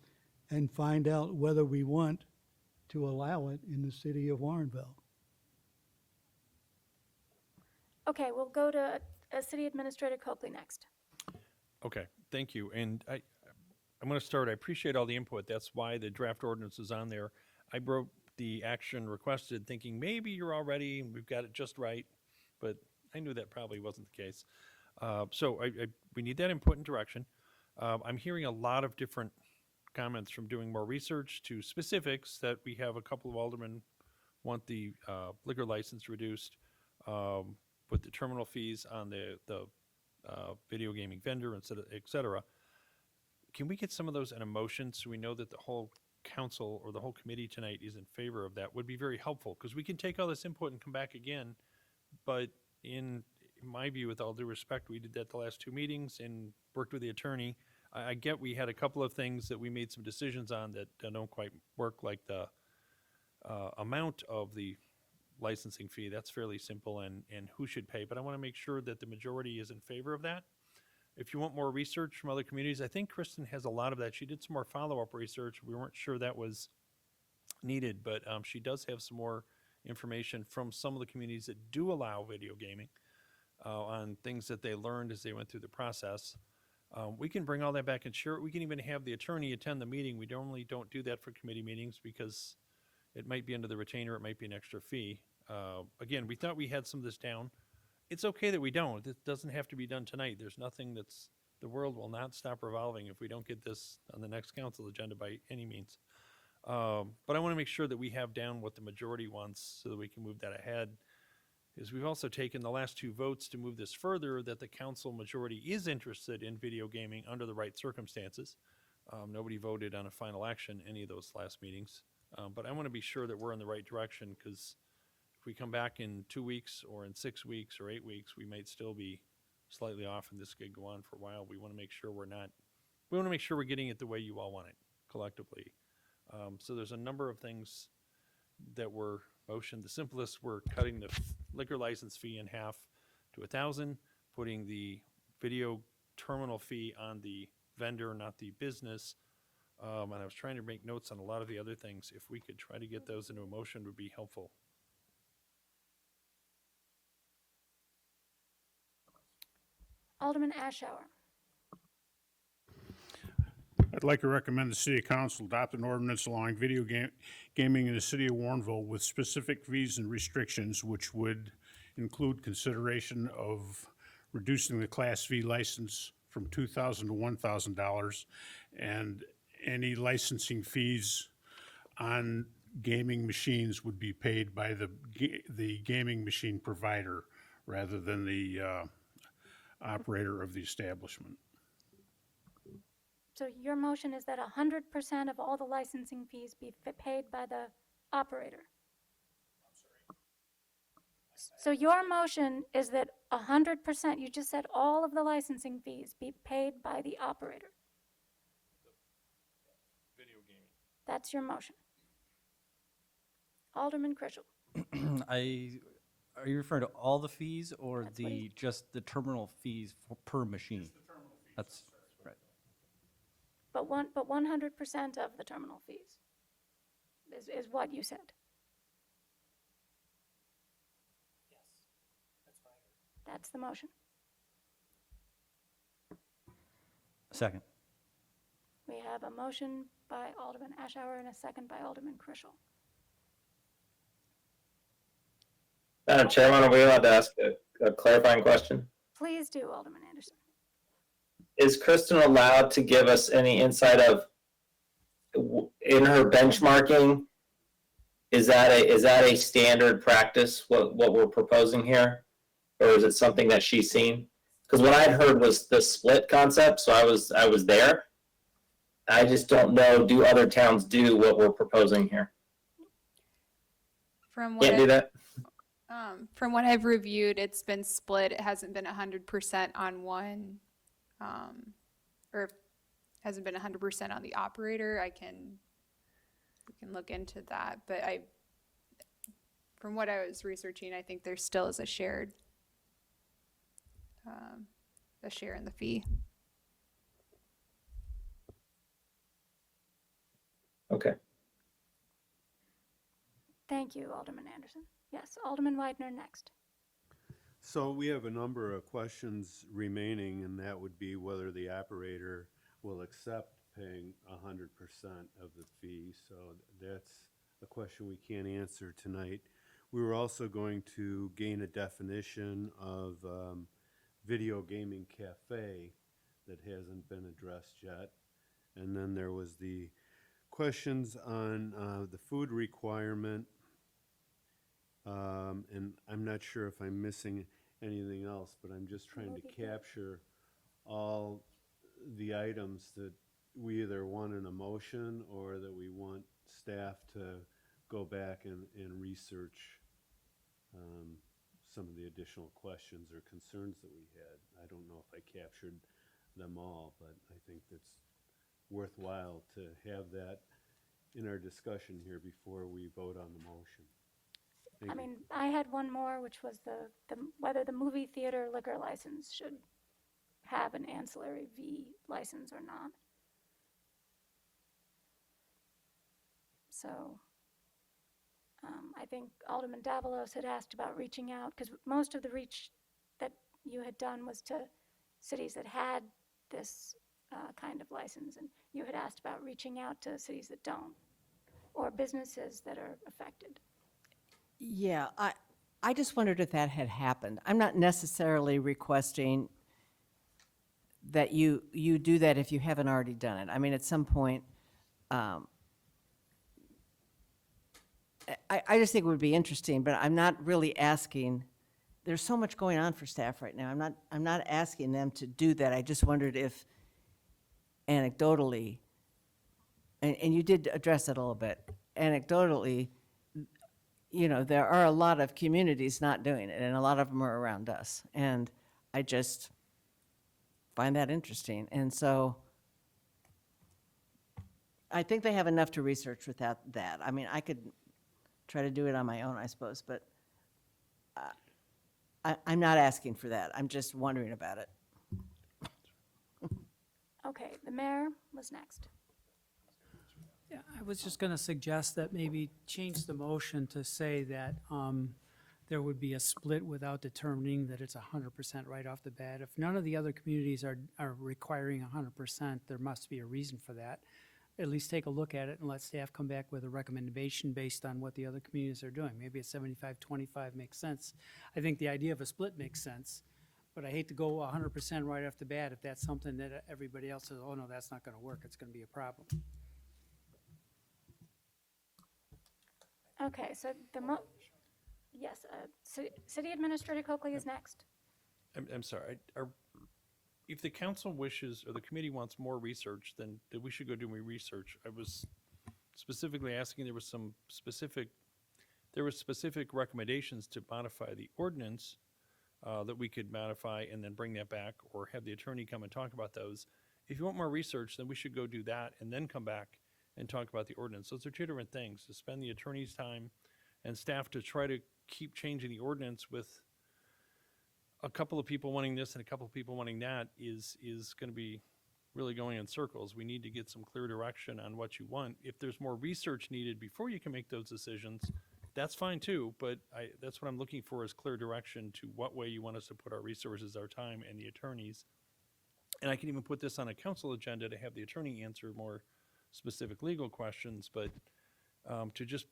and find out whether we want to allow it in the city of Warrenville. Okay, we'll go to City Administrator Copley next. Okay, thank you. And I'm going to start. I appreciate all the input. That's why the draft ordinance is on there. I wrote the action requested thinking maybe you're all ready and we've got it just right, but I knew that probably wasn't the case. So we need that input and direction. I'm hearing a lot of different comments, from doing more research to specifics, that we have a couple of aldermen want the liquor license reduced, with the terminal fees on the video gaming vendor, et cetera. Can we get some of those in a motion so we know that the whole council or the whole committee tonight is in favor of that? Would be very helpful, because we can take all this input and come back again. But in my view, with all due respect, we did that the last two meetings and worked with the attorney. I get we had a couple of things that we made some decisions on that don't quite work, like the amount of the licensing fee. That's fairly simple, and who should pay. But I want to make sure that the majority is in favor of that. If you want more research from other communities, I think Kristen has a lot of that. She did some more follow-up research. We weren't sure that was needed, but she does have some more information from some of the communities that do allow video gaming on things that they learned as they went through the process. We can bring all that back and share it. We can even have the attorney attend the meeting. We normally don't do that for committee meetings because it might be under the retainer, it might be an extra fee. Again, we thought we had some of this down. It's okay that we don't. It doesn't have to be done tonight. There's nothing the world will not stop revolving if we don't get this on the next council agenda by any means. But I want to make sure that we have down what the majority wants so that we can move that ahead. Is we've also taken the last two votes to move this further, that the council majority is interested in video gaming under the right circumstances. Nobody voted on a final action any of those last meetings. But I want to be sure that we're in the right direction, because if we come back in 2 weeks or in 6 weeks or 8 weeks, we might still be slightly off and this could go on for a while. We want to make sure we want to make sure we're getting it the way you all want it collectively. So there's a number of things that were motioned. The simplest were cutting the liquor license fee in half to 1,000, putting the video terminal fee on the vendor, not the business. And I was trying to make notes on a lot of the other things. If we could try to get those into a motion, would be helpful. Alderman Ashour. I'd like to recommend the city council adopt an ordinance allowing gaming in the city of Warrenville with specific fees and restrictions, which would include consideration of reducing the Class V license from $2,000 to $1,000, and any licensing fees on gaming machines would be paid by the gaming machine provider rather than the operator of the establishment. So your motion is that 100% of all the licensing fees be paid by the operator? So your motion is that 100%, you just said all of the licensing fees be paid by the operator? Video gaming. That's your motion. Alderman Krischel. Are you referring to all the fees or That's what he's- just the terminal fees per machine? That's right. But 100% of the terminal fees is what you said. Yes, that's what I heard. That's the motion. Second. We have a motion by Alderman Ashour and a second by Alderman Krischel. Madam Chairman, are we allowed to ask a clarifying question? Please do, Alderman Anderson. Is Kristen allowed to give us any insight of, in her benchmarking, is that a standard practice, what we're proposing here? Or is it something that she's seen? Because what I'd heard was the split concept, so I was there. I just don't know, do other towns do what we're proposing here? From what Can't do that? From what I've reviewed, it's been split. It hasn't been 100% on one, or hasn't been 100% on the operator. We can look into that, but from what I was researching, I think there still is a share in the fee. Okay. Thank you, Alderman Anderson. Yes, Alderman Widener next. So we have a number of questions remaining, and that would be whether the operator will accept paying 100% of the fee. So that's a question we can't answer tonight. We were also going to gain a definition of video gaming cafe that hasn't been addressed yet. And then there was the questions on the food requirement. And I'm not sure if I'm missing anything else, but I'm just trying to capture all the items that we either want in a motion or that we want staff to go back and research some of the additional questions or concerns that we had. I don't know if I captured them all, but I think it's worthwhile to have that in our discussion here before we vote on the motion. I mean, I had one more, which was whether the movie theater liquor license should have an ancillary V license or not. So I think Alderman Davalos had asked about reaching out, because most of the reach that you had done was to cities that had this kind of license, and you had asked about reaching out to cities that don't, or businesses that are affected. Yeah, I just wondered if that had happened. I'm not necessarily requesting that you do that if you haven't already done it. I mean, at some point, I just think it would be interesting, but I'm not really asking. There's so much going on for staff right now. I'm not asking them to do that. I just wondered if anecdotally, and you did address it a little bit, anecdotally, you know, there are a lot of communities not doing it, and a lot of them are around us. And I just find that interesting. And so I think they have enough to research without that. I mean, I could try to do it on my own, I suppose, but I'm not asking for that. I'm just wondering about it. Okay, the mayor was next. Yeah, I was just going to suggest that maybe change the motion to say that there would be a split without determining that it's 100% right off the bat. If none of the other communities are requiring 100%, there must be a reason for that. At least take a look at it and let staff come back with a recommendation based on what the other communities are doing. Maybe a 75-25 makes sense. I think the idea of a split makes sense, but I hate to go 100% right off the bat if that's something that everybody else says, oh no, that's not gonna work, it's gonna be a problem. Okay, so yes, City Administrator Coakley is next. I'm sorry, if the council wishes, or the committee wants more research, then we should go do more research. I was specifically asking, there were specific recommendations to modify the ordinance that we could modify and then bring that back, or have the attorney come and talk about those. If you want more research, then we should go do that and then come back and talk about the ordinance. Those are two different things. To spend the attorney's time and staff to try to keep changing the ordinance with a couple of people wanting this and a couple of people wanting that is going to be really going in circles. We need to get some clear direction on what you want. If there's more research needed before you can make those decisions, that's fine too, but that's what I'm looking for, is clear direction to what way you want us to put our resources, our time, and the attorneys. And I can even put this on a council agenda to have the attorney answer more specific legal questions, but to just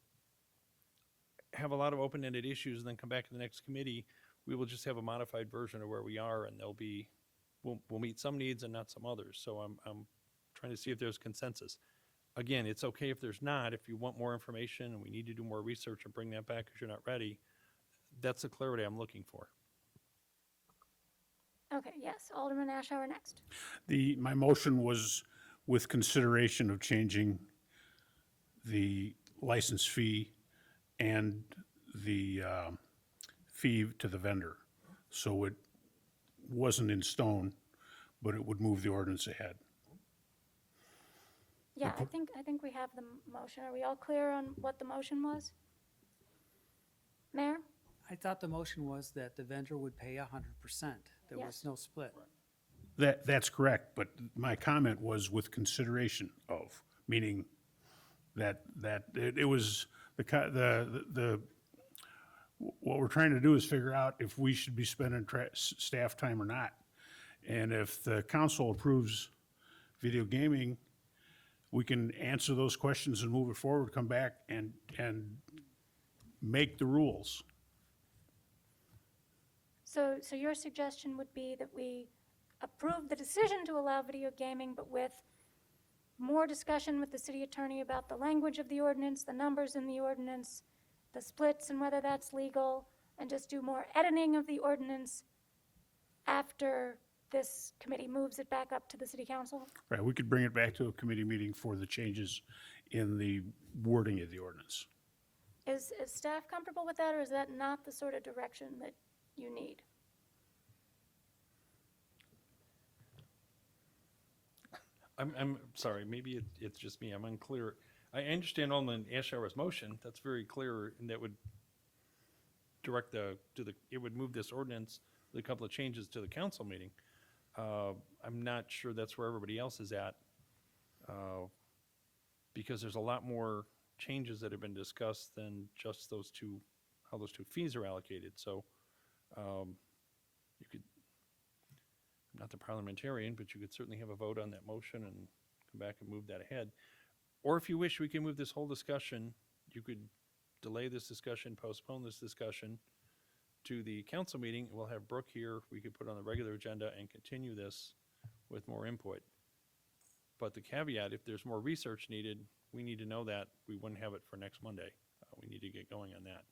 have a lot of open-ended issues and then come back to the next committee, we will just have a modified version of where we are, and we'll meet some needs and not some others. So I'm trying to see if there's consensus. Again, it's okay if there's not. If you want more information and we need to do more research and bring that back because you're not ready, that's the clarity I'm looking for. Okay, yes, Alderman Ashour next. My motion was with consideration of changing the license fee and the fee to the vendor. So it wasn't in stone, but it would move the ordinance ahead. Yeah, I think we have the motion. Are we all clear on what the motion was? Mayor? I thought the motion was that the vendor would pay 100%. There was Yes. no split. That's correct, but my comment was with consideration of, meaning that it was what we're trying to do is figure out if we should be spending staff time or not. And if the council approves video gaming, we can answer those questions and move it forward, come back and make the rules. So your suggestion would be that we approve the decision to allow video gaming, but with more discussion with the city attorney about the language of the ordinance, the numbers in the ordinance, the splits and whether that's legal, and just do more editing of the ordinance after this committee moves it back up to the city council? Right, we could bring it back to a committee meeting for the changes in the wording of the ordinance. Is staff comfortable with that, or is that not the sort of direction that you need? I'm sorry, maybe it's just me, I'm unclear. I understand Alderman Ashour's motion, that's very clear, and that would direct it would move this ordinance with a couple of changes to the council meeting. I'm not sure that's where everybody else is at, because there's a lot more changes that have been discussed than just how those two fees are allocated. So you could, I'm not the parliamentarian, but you could certainly have a vote on that motion and come back and move that ahead. Or if you wish, we can move this whole discussion. You could delay this discussion, postpone this discussion to the council meeting. We'll have Brooke here. We could put on the regular agenda and continue this with more input. But the caveat, if there's more research needed, we need to know that. We wouldn't have it for next Monday. We need to get going on that.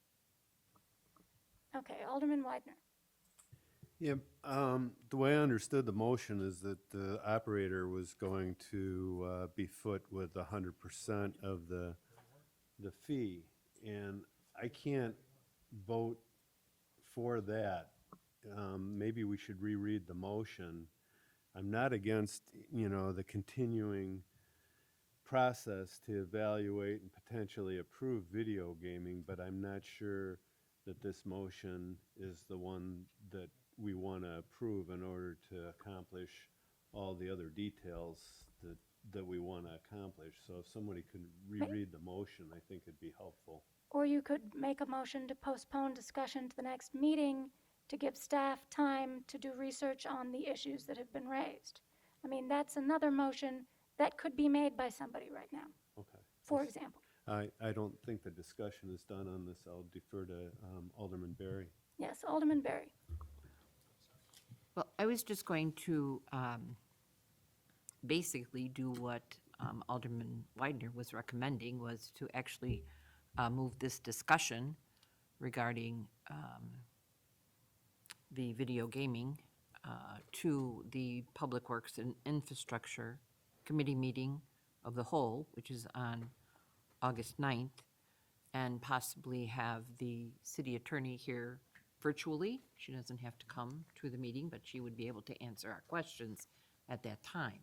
Okay, Alderman Widener. Yeah, the way I understood the motion is that the operator was going to be foot with 100% of the fee, and I can't vote for that. Maybe we should reread the motion. I'm not against, the continuing process to evaluate and potentially approve video gaming, but I'm not sure that this motion is the one that we want to approve in order to accomplish all the other details that that we want to accomplish. So if somebody could reread the motion, I think it'd be helpful. Or you could make a motion to postpone discussion to the next meeting to give staff time to do research on the issues that have been raised. I mean, that's another motion that could be made by somebody right now, Okay. for example. I don't think the discussion is done on this. I'll defer to Alderman Berry. Yes, Alderman Berry. Well, I was just going to basically do what Alderman Widener was recommending, was to actually move this discussion regarding the video gaming to the Public Works and Infrastructure Committee meeting of the whole, which is on August 9th, and possibly have the city attorney here virtually. She doesn't have to come to the meeting, but she would be able to answer our questions at that time.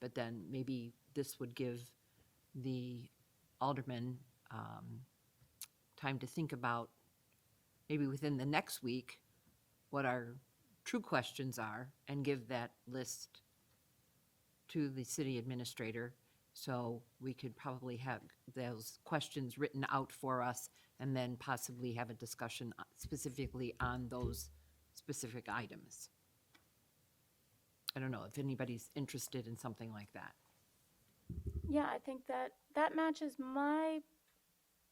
But then maybe this would give the aldermen time to think about, maybe within the next week, what our true questions are, and give that list to the city administrator, so we could probably have those questions written out for us, and then possibly have a discussion specifically on those specific items. I don't know if anybody's interested in something like that. Yeah, I think that matches my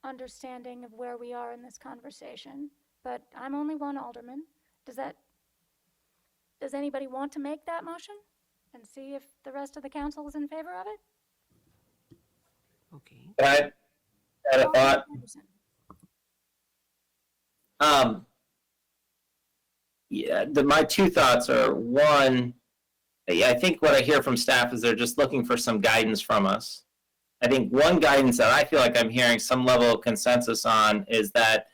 understanding of where we are in this conversation, but I'm only one alderman. Does anybody want to make that motion and see if the rest of the council is in favor of it? Okay. I had a thought. Yeah, my two thoughts are, one, I think what I hear from staff is they're just looking for some guidance from us. I think one guidance that I feel like I'm hearing some level of consensus on is that,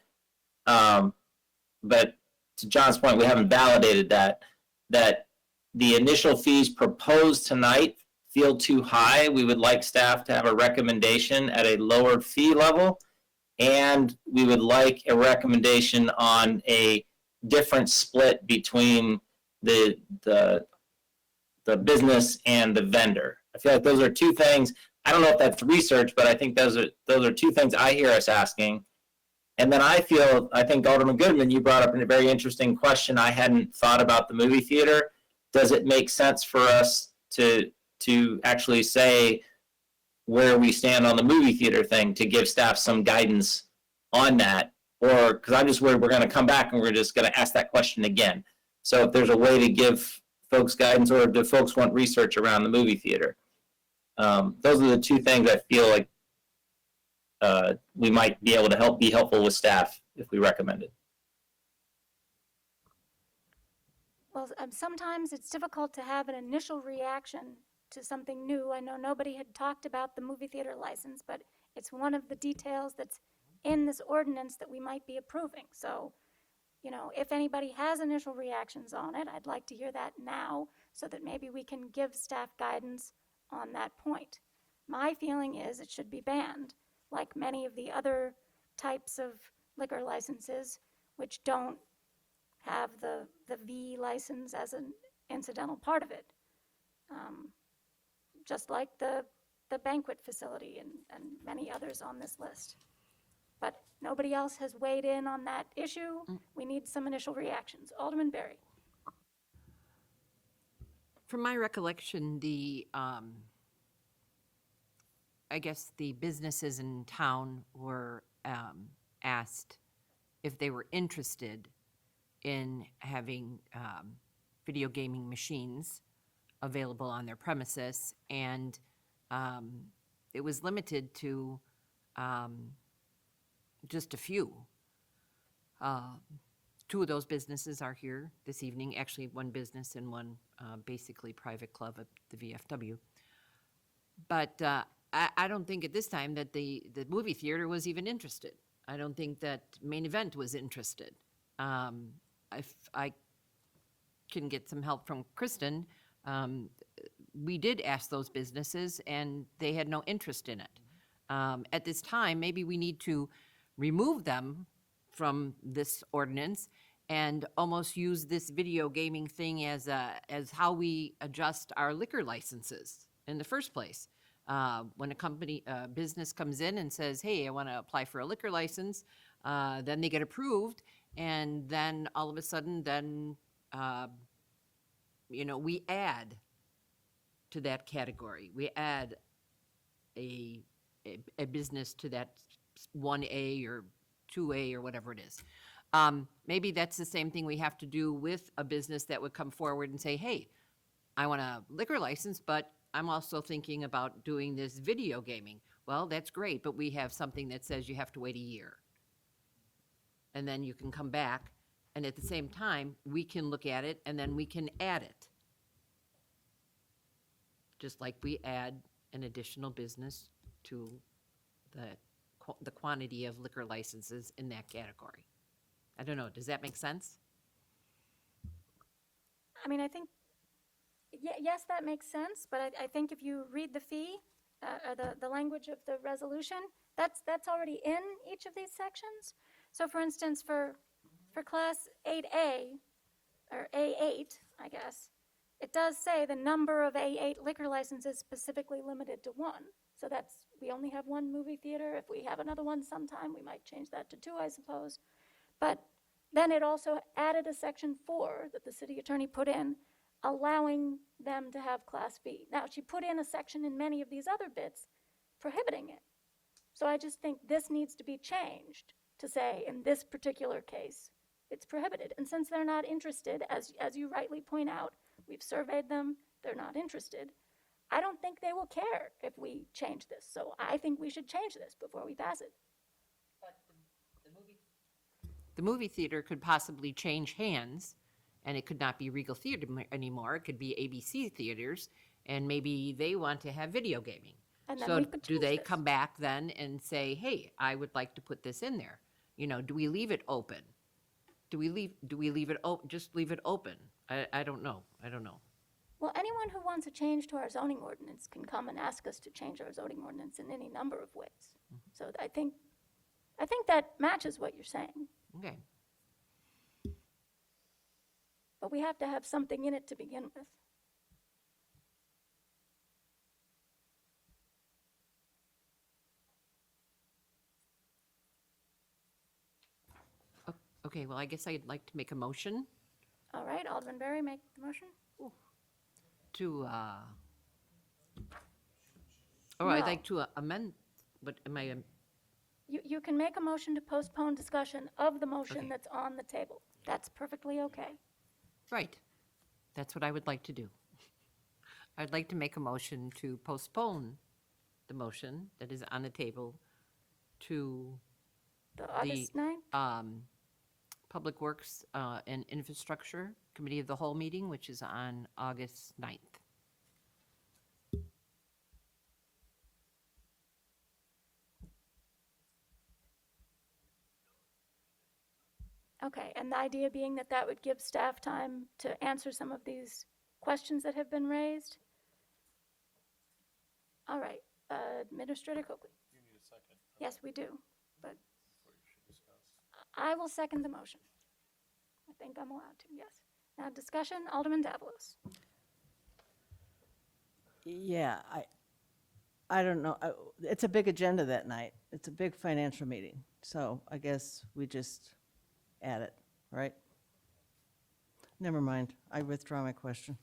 but to John's point, we haven't validated that the initial fees proposed tonight feel too high. We would like staff to have a recommendation at a lower fee level, and we would like a recommendation on a different split between the business and the vendor. I feel like those are two things. I don't know if that's research, but I think those are two things I hear us asking. And then I think Alderman Goodman, you brought up a very interesting question. I hadn't thought about the movie theater. Does it make sense for us to actually say where we stand on the movie theater thing, to give staff some guidance on that? Or, because I'm just worried we're going to come back and we're just going to ask that question again. So if there's a way to give folks guidance, or do folks want research around the movie theater? Those are the two things I feel like we might be able to be helpful with staff if we recommend it. Well, sometimes it's difficult to have an initial reaction to something new. I know nobody had talked about the movie theater license, but it's one of the details that's in this ordinance that we might be approving. So, you know, if anybody has initial reactions on it, I'd like to hear that now, so that maybe we can give staff guidance on that point. My feeling is it should be banned, like many of the other types of liquor licenses, which don't have the V license as an incidental part of it. Just like the banquet facility and many others on this list. But nobody else has weighed in on that issue. We need some initial reactions. Alderman Berry. From my recollection, I guess the businesses in town were asked if they were interested in having video gaming machines available on their premises, and it was limited to just a few. Two of those businesses are here this evening, actually one business and one basically private club at the VFW. But I don't think at this time that the movie theater was even interested. I don't think that Main Event was interested. If I can get some help from Kristen, we did ask those businesses and they had no interest in it. At this time, maybe we need to remove them from this ordinance and almost use this video gaming thing as how we adjust our liquor licenses in the first place. When a business comes in and says, hey, I want to apply for a liquor license, then they get approved, and then all of a sudden, then, we add to that category. We add a business to that 1A or 2A or whatever it is. Maybe that's the same thing we have to do with a business that would come forward and say, hey, I want a liquor license, but I'm also thinking about doing this video gaming. Well, that's great, but we have something that says you have to wait a year. And then you can come back, and at the same time, we can look at it, and then we can add it. Just like we add an additional business to the quantity of liquor licenses in that category. I don't know, does that make sense? I mean, I think, yes, that makes sense, but I think if you read the fee, or the language of the resolution, that's already in each of these sections. So for instance, for class 8A, or A8, I guess, it does say the number of A8 liquor licenses specifically limited to 1. So we only have 1 movie theater. If we have another one sometime, we might change that to 2, I suppose. But then it also added a section 4 that the city attorney put in, allowing them to have Class B. Now, she put in a section in many of these other bits prohibiting it. So I just think this needs to be changed to say, in this particular case, it's prohibited. And since they're not interested, as you rightly point out, we've surveyed them, they're not interested, I don't think they will care if we change this. So I think we should change this before we pass it. The movie theater could possibly change hands, and it could not be Regal Theater anymore. It could be ABC Theaters, and maybe they want to have video gaming. And then So we could do change they this. come back then and say, hey, I would like to put this in there? Do we leave it open? Do we leave it open? Just leave it open? I don't know. Well, anyone who wants a change to our zoning ordinance can come and ask us to change our zoning ordinance in any number of ways. So I think that matches what you're saying. Okay. But we have to have something in it to begin with. Okay, well, I guess I'd like to make a motion All right, Alderman Berry, make the motion. to, I'd No. like to amend, what, am I, You can make a motion to postpone discussion of the motion Okay. that's on the table. That's perfectly okay. right. That's what I would like to do. I'd like to make a motion to postpone the motion that is on the table to The August 9th? Public Works and Infrastructure Committee of the Whole meeting, which is on August 9th. Okay, and the idea being that that would give staff time to answer some of these questions that have been raised? All right, Administrator Coakley. You need a second. Yes, we do, but I will second the motion. I think I'm allowed to, yes. Now, discussion, Alderman Davalos. Yeah, I don't know. It's a big agenda that night. It's a big financial meeting. So I guess we just add it, right? Never mind. I withdraw my question.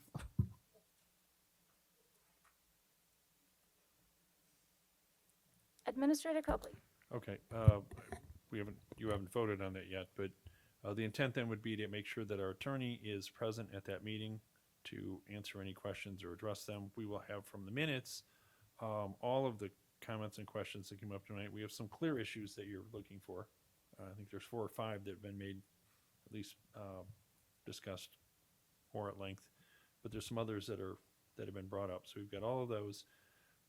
Administrator Coakley. Okay, you haven't voted on that yet, but the intent then would be to make sure that our attorney is present at that meeting to answer any questions or address them. We will have from the minutes all of the comments and questions that came up tonight. We have some clear issues that you're looking for. I think there's 4 or 5 that have been made, at least discussed more at length, but there's some others that have been brought up. So we've got all of those.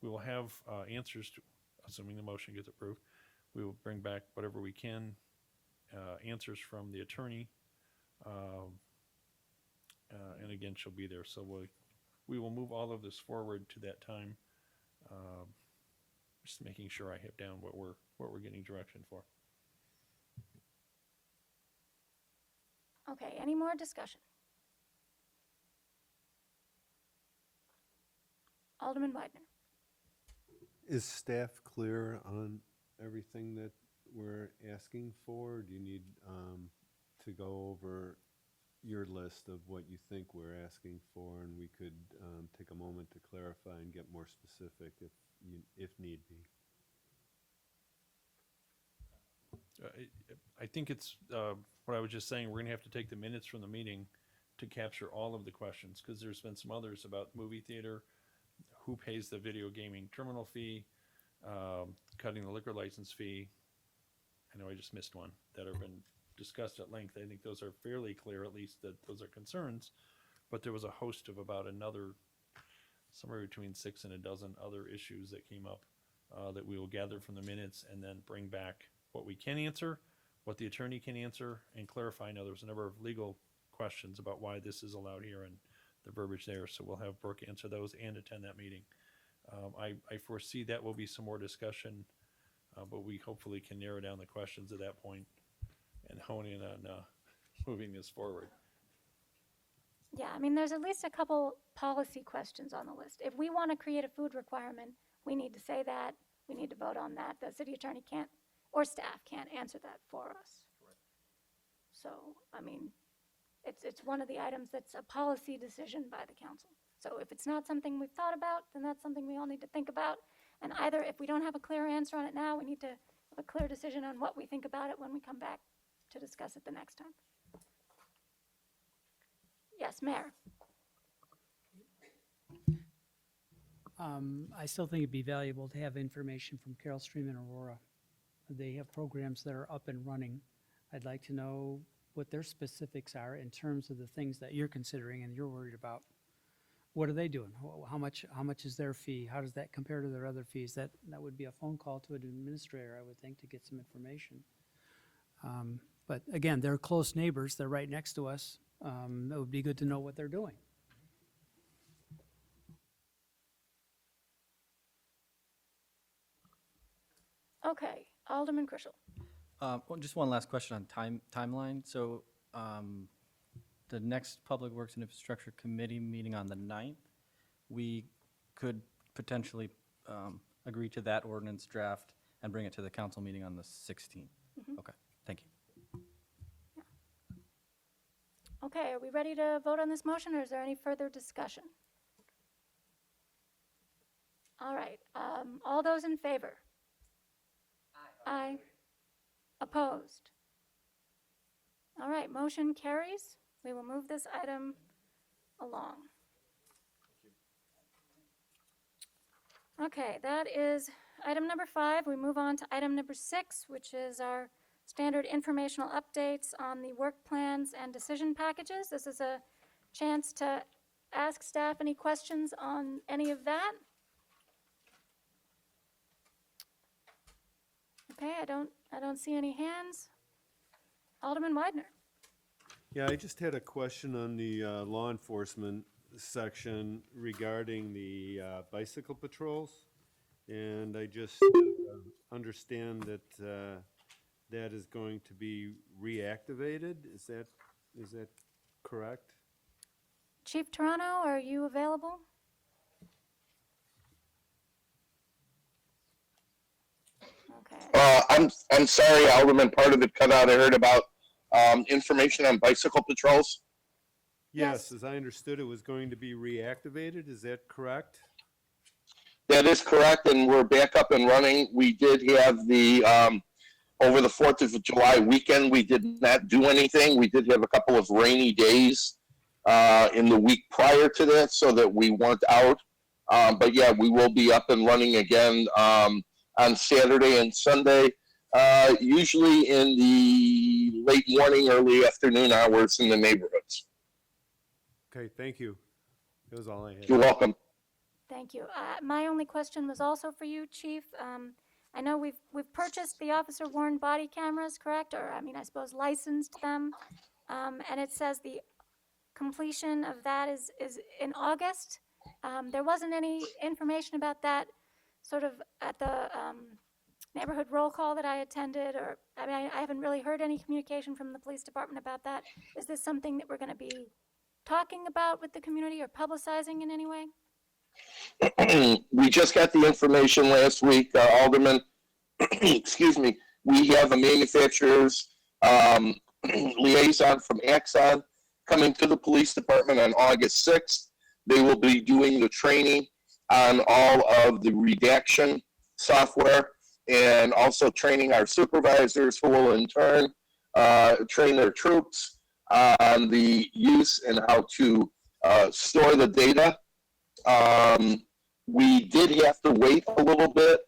We will have answers to, assuming the motion gets approved. We will bring back whatever we can, answers from the attorney, and again, she'll be there. So we will move all of this forward to that time. Just making sure I have down what we're getting direction for. Okay, any more discussion? Alderman Weidner. Is staff clear on everything that we're asking for? Do you need to go over your list of what you think we're asking for, and we could take a moment to clarify and get more specific if need be? I think it's, what I was just saying, we're gonna have to take the minutes from the meeting to capture all of the questions, because there's been some others about movie theater, who pays the video gaming terminal fee, cutting the liquor license fee. I know I just missed one that have been discussed at length. I think those are fairly clear, at least that those are concerns. But there was a host of about another, somewhere between 6 and a dozen other issues that came up that we will gather from the minutes and then bring back what we can answer, what the attorney can answer, and clarify. Now, there was a number of legal questions about why this is allowed here and the verbiage there, so we'll have Brooke answer those and attend that meeting. I foresee that will be some more discussion, but we hopefully can narrow down the questions at that point and hone in on moving this forward. Yeah, I mean, there's at least a couple policy questions on the list. If we want to create a food requirement, we need to say that, we need to vote on that. The city attorney can't, or staff can't answer that for us. So, I mean, it's one of the items that's a policy decision by the council. So if it's not something we've thought about, then that's something we all need to think about. And either if we don't have a clear answer on it now, we need to have a clear decision on what we think about it when we come back to discuss it the next time. Yes, Mayor. I still think it'd be valuable to have information from Carroll Stream and Aurora. They have programs that are up and running. I'd like to know what their specifics are in terms of the things that you're considering and you're worried about. What are they doing? How much is their fee? How does that compare to their other fees? That would be a phone call to an administrator, I would think, to get some information. But again, they're close neighbors. They're right next to us. It would be good to know what they're doing. Okay, Alderman Krischel. Well, just one last question on timeline. So the next Public Works and Infrastructure Committee meeting on the 9th, we could potentially agree to that ordinance draft and bring it to the council meeting on the 16th. Okay, thank you. Okay, are we ready to vote on this motion, or is there any further discussion? All right, all those in favor? Aye. Opposed? All right, motion carries. We will move this item along. Okay, that is item number 5. We move on to item number 6, which is our standard informational updates on the work plans and decision packages. This is a chance to ask staff any questions on any of that. Okay, I don't see any hands. Alderman Weidner. Yeah, I just had a question on the law enforcement section regarding the bicycle patrols. And I just understand that that is going to be reactivated. Is that correct? Chief Toronto, are you available? Okay. I'm sorry, Alderman, part of it cut out. I heard about information on bicycle patrols. Yes, as I understood, it was going to be reactivated. Is that correct? That is correct, and we're back up and running. We did have the, over the 4th of July weekend, we did not do anything. We did have a couple of rainy days in the week prior to that, so that we weren't out. But yeah, we will be up and running again on Saturday and Sunday, usually in the late morning, early afternoon hours in the neighborhoods. Okay, thank you. That was all I had. You're welcome. Thank you. My only question was also for you, Chief. I know we've purchased the officer-worn body cameras, correct? Or, I mean, I suppose licensed them. And it says the completion of that is in August. There wasn't any information about that sort of at the neighborhood roll call that I attended, or, I mean, I haven't really heard any communication from the police department about that. Is this something that we're going to be talking about with the community or publicizing in any way? We just got the information last week, Alderman. Excuse me. We have a manufacturer's liaison from Axon coming to the police department on August 6th. They will be doing the training on all of the redaction software and also training our supervisors, who will in turn train their troops on the use and how to store the data. We did have to wait a little bit,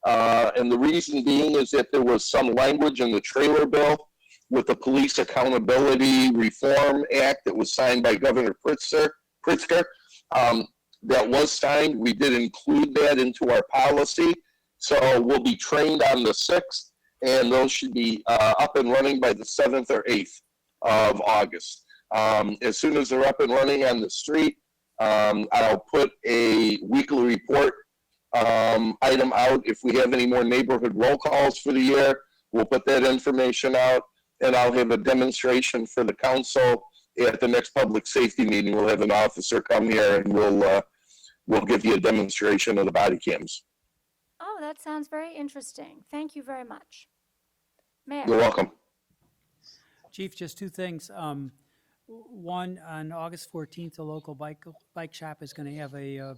and the reason being is that there was some language in the trailer bill with the Police Accountability Reform Act that was signed by Governor Pritzker. That was signed. We did include that into our policy. So we'll be trained on the 6th, and those should be up and running by the 7th or 8th of August. As soon as they're up and running on the street, I'll put a weekly report item out. If we have any more neighborhood roll calls for the year, we'll put that information out, and I'll have a demonstration for the council at the next public safety meeting. We'll have an officer come here, and we'll give you a demonstration of the body cams. Oh, that sounds very interesting. Thank you very much. Mayor? You're welcome. Chief, just two things. One, on August 14th, the local bike shop is going to have a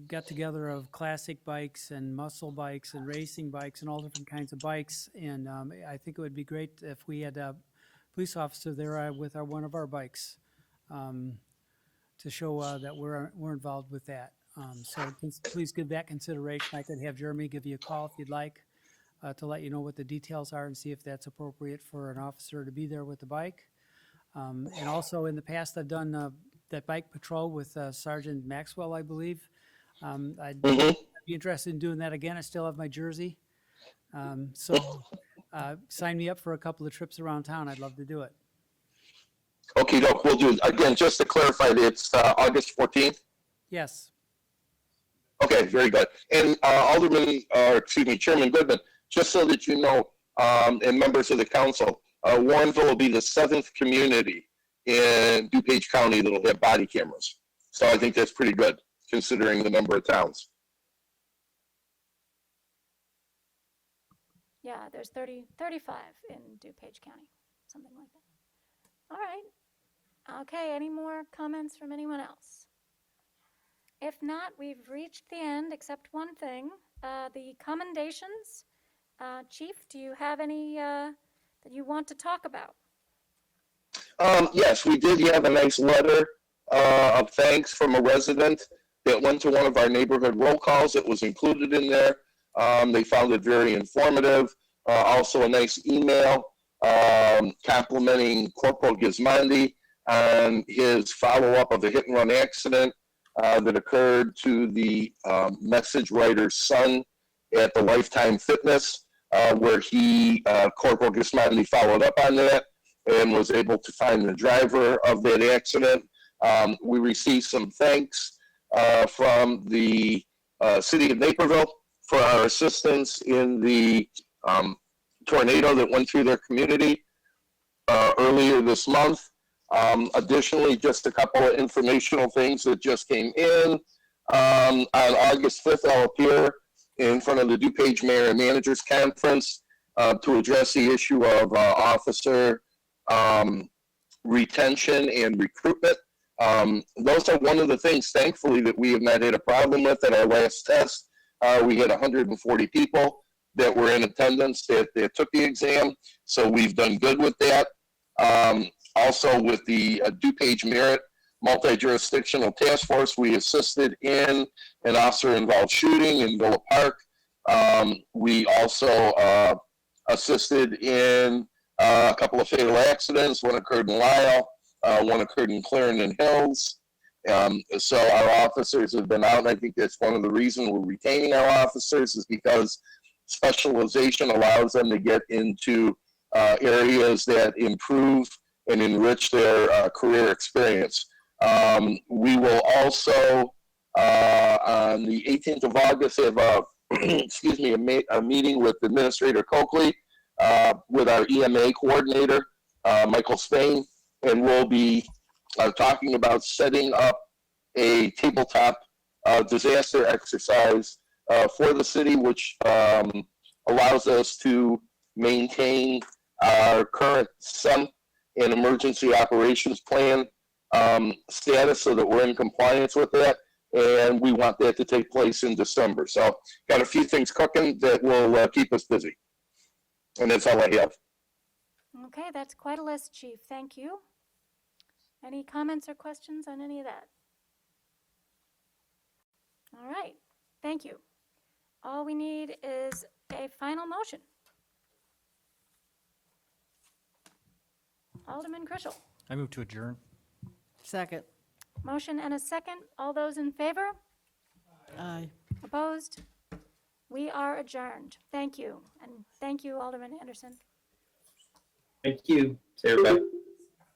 get-together of classic bikes and muscle bikes and racing bikes and all different kinds of bikes. And I think it would be great if we had a police officer there with one of our bikes to show that we're involved with that. So please give that consideration. I could have Jeremy give you a call if you'd like to let you know what the details are and see if that's appropriate for an officer to be there with the bike. And also in the past, I've done that bike patrol with Sergeant Maxwell, I believe. I'd be interested in doing that again. I still have my jersey. So sign me up for a couple of trips around town. I'd love to do it. Okay, doke, we'll do it. Again, just to clarify, it's August 14th? Yes. Okay, very good. And Chairman Goodman, just so that you know, and members of the council, Warrenville will be the 7th community in DuPage County that will have body cameras. So I think that's pretty good, considering the number of towns. Yeah, there's 35 in DuPage County, something like that. All right. Okay, any more comments from anyone else? If not, we've reached the end, except one thing, the commendations. Chief, do you have any that you want to talk about? Yes, we did have a nice letter of thanks from a resident that went to one of our neighborhood roll calls. It was included in there. They found it very informative. Also a nice email complimenting Corporal Gismondi on his follow-up of a hit-and-run accident that occurred to the message writer's son at the Lifetime Fitness, where Corporal Gismondi followed up on that and was able to find the driver of that accident. We received some thanks from the city of Naperville for our assistance in the tornado that went through their community earlier this month. Additionally, just a couple of informational things that just came in. On August 5th, I'll appear in front of the DuPage Mayor and Managers Conference to address the issue of officer retention and recruitment. Those are one of the things, thankfully, that we have not had a problem with at our last test. We had 140 people that were in attendance that took the exam, so we've done good with that. Also, with the DuPage Merit Multi-Jurisdictional Task Force, we assisted in an officer-involved shooting in Villa Park. We also assisted in a couple of fatal accidents. One occurred in Lisle, one occurred in Clarendon Hills. So our officers have been out, and I think that's one of the reasons we're retaining our officers is because specialization allows them to get into areas that improve and enrich their career experience. We will also, on the 18th of August, have a excuse me, a meeting with Administrator Coakley, with our EMA coordinator, Michael Spain, and we'll be talking about setting up a tabletop disaster exercise for the city, which allows us to maintain our current SEMP and emergency operations plan status so that we're in compliance with that. And we want that to take place in December. So got a few things cooking that will keep us busy. And that's all I have. Okay, that's quite a list, Chief. Thank you. Any comments or questions on any of that? All right, thank you. All we need is a final motion. Alderman Krischel. I move to adjourn. Second. Motion and a second. All those in favor? Aye. Opposed? We are adjourned. Thank you. And thank you, Alderman Anderson. Thank you to everybody.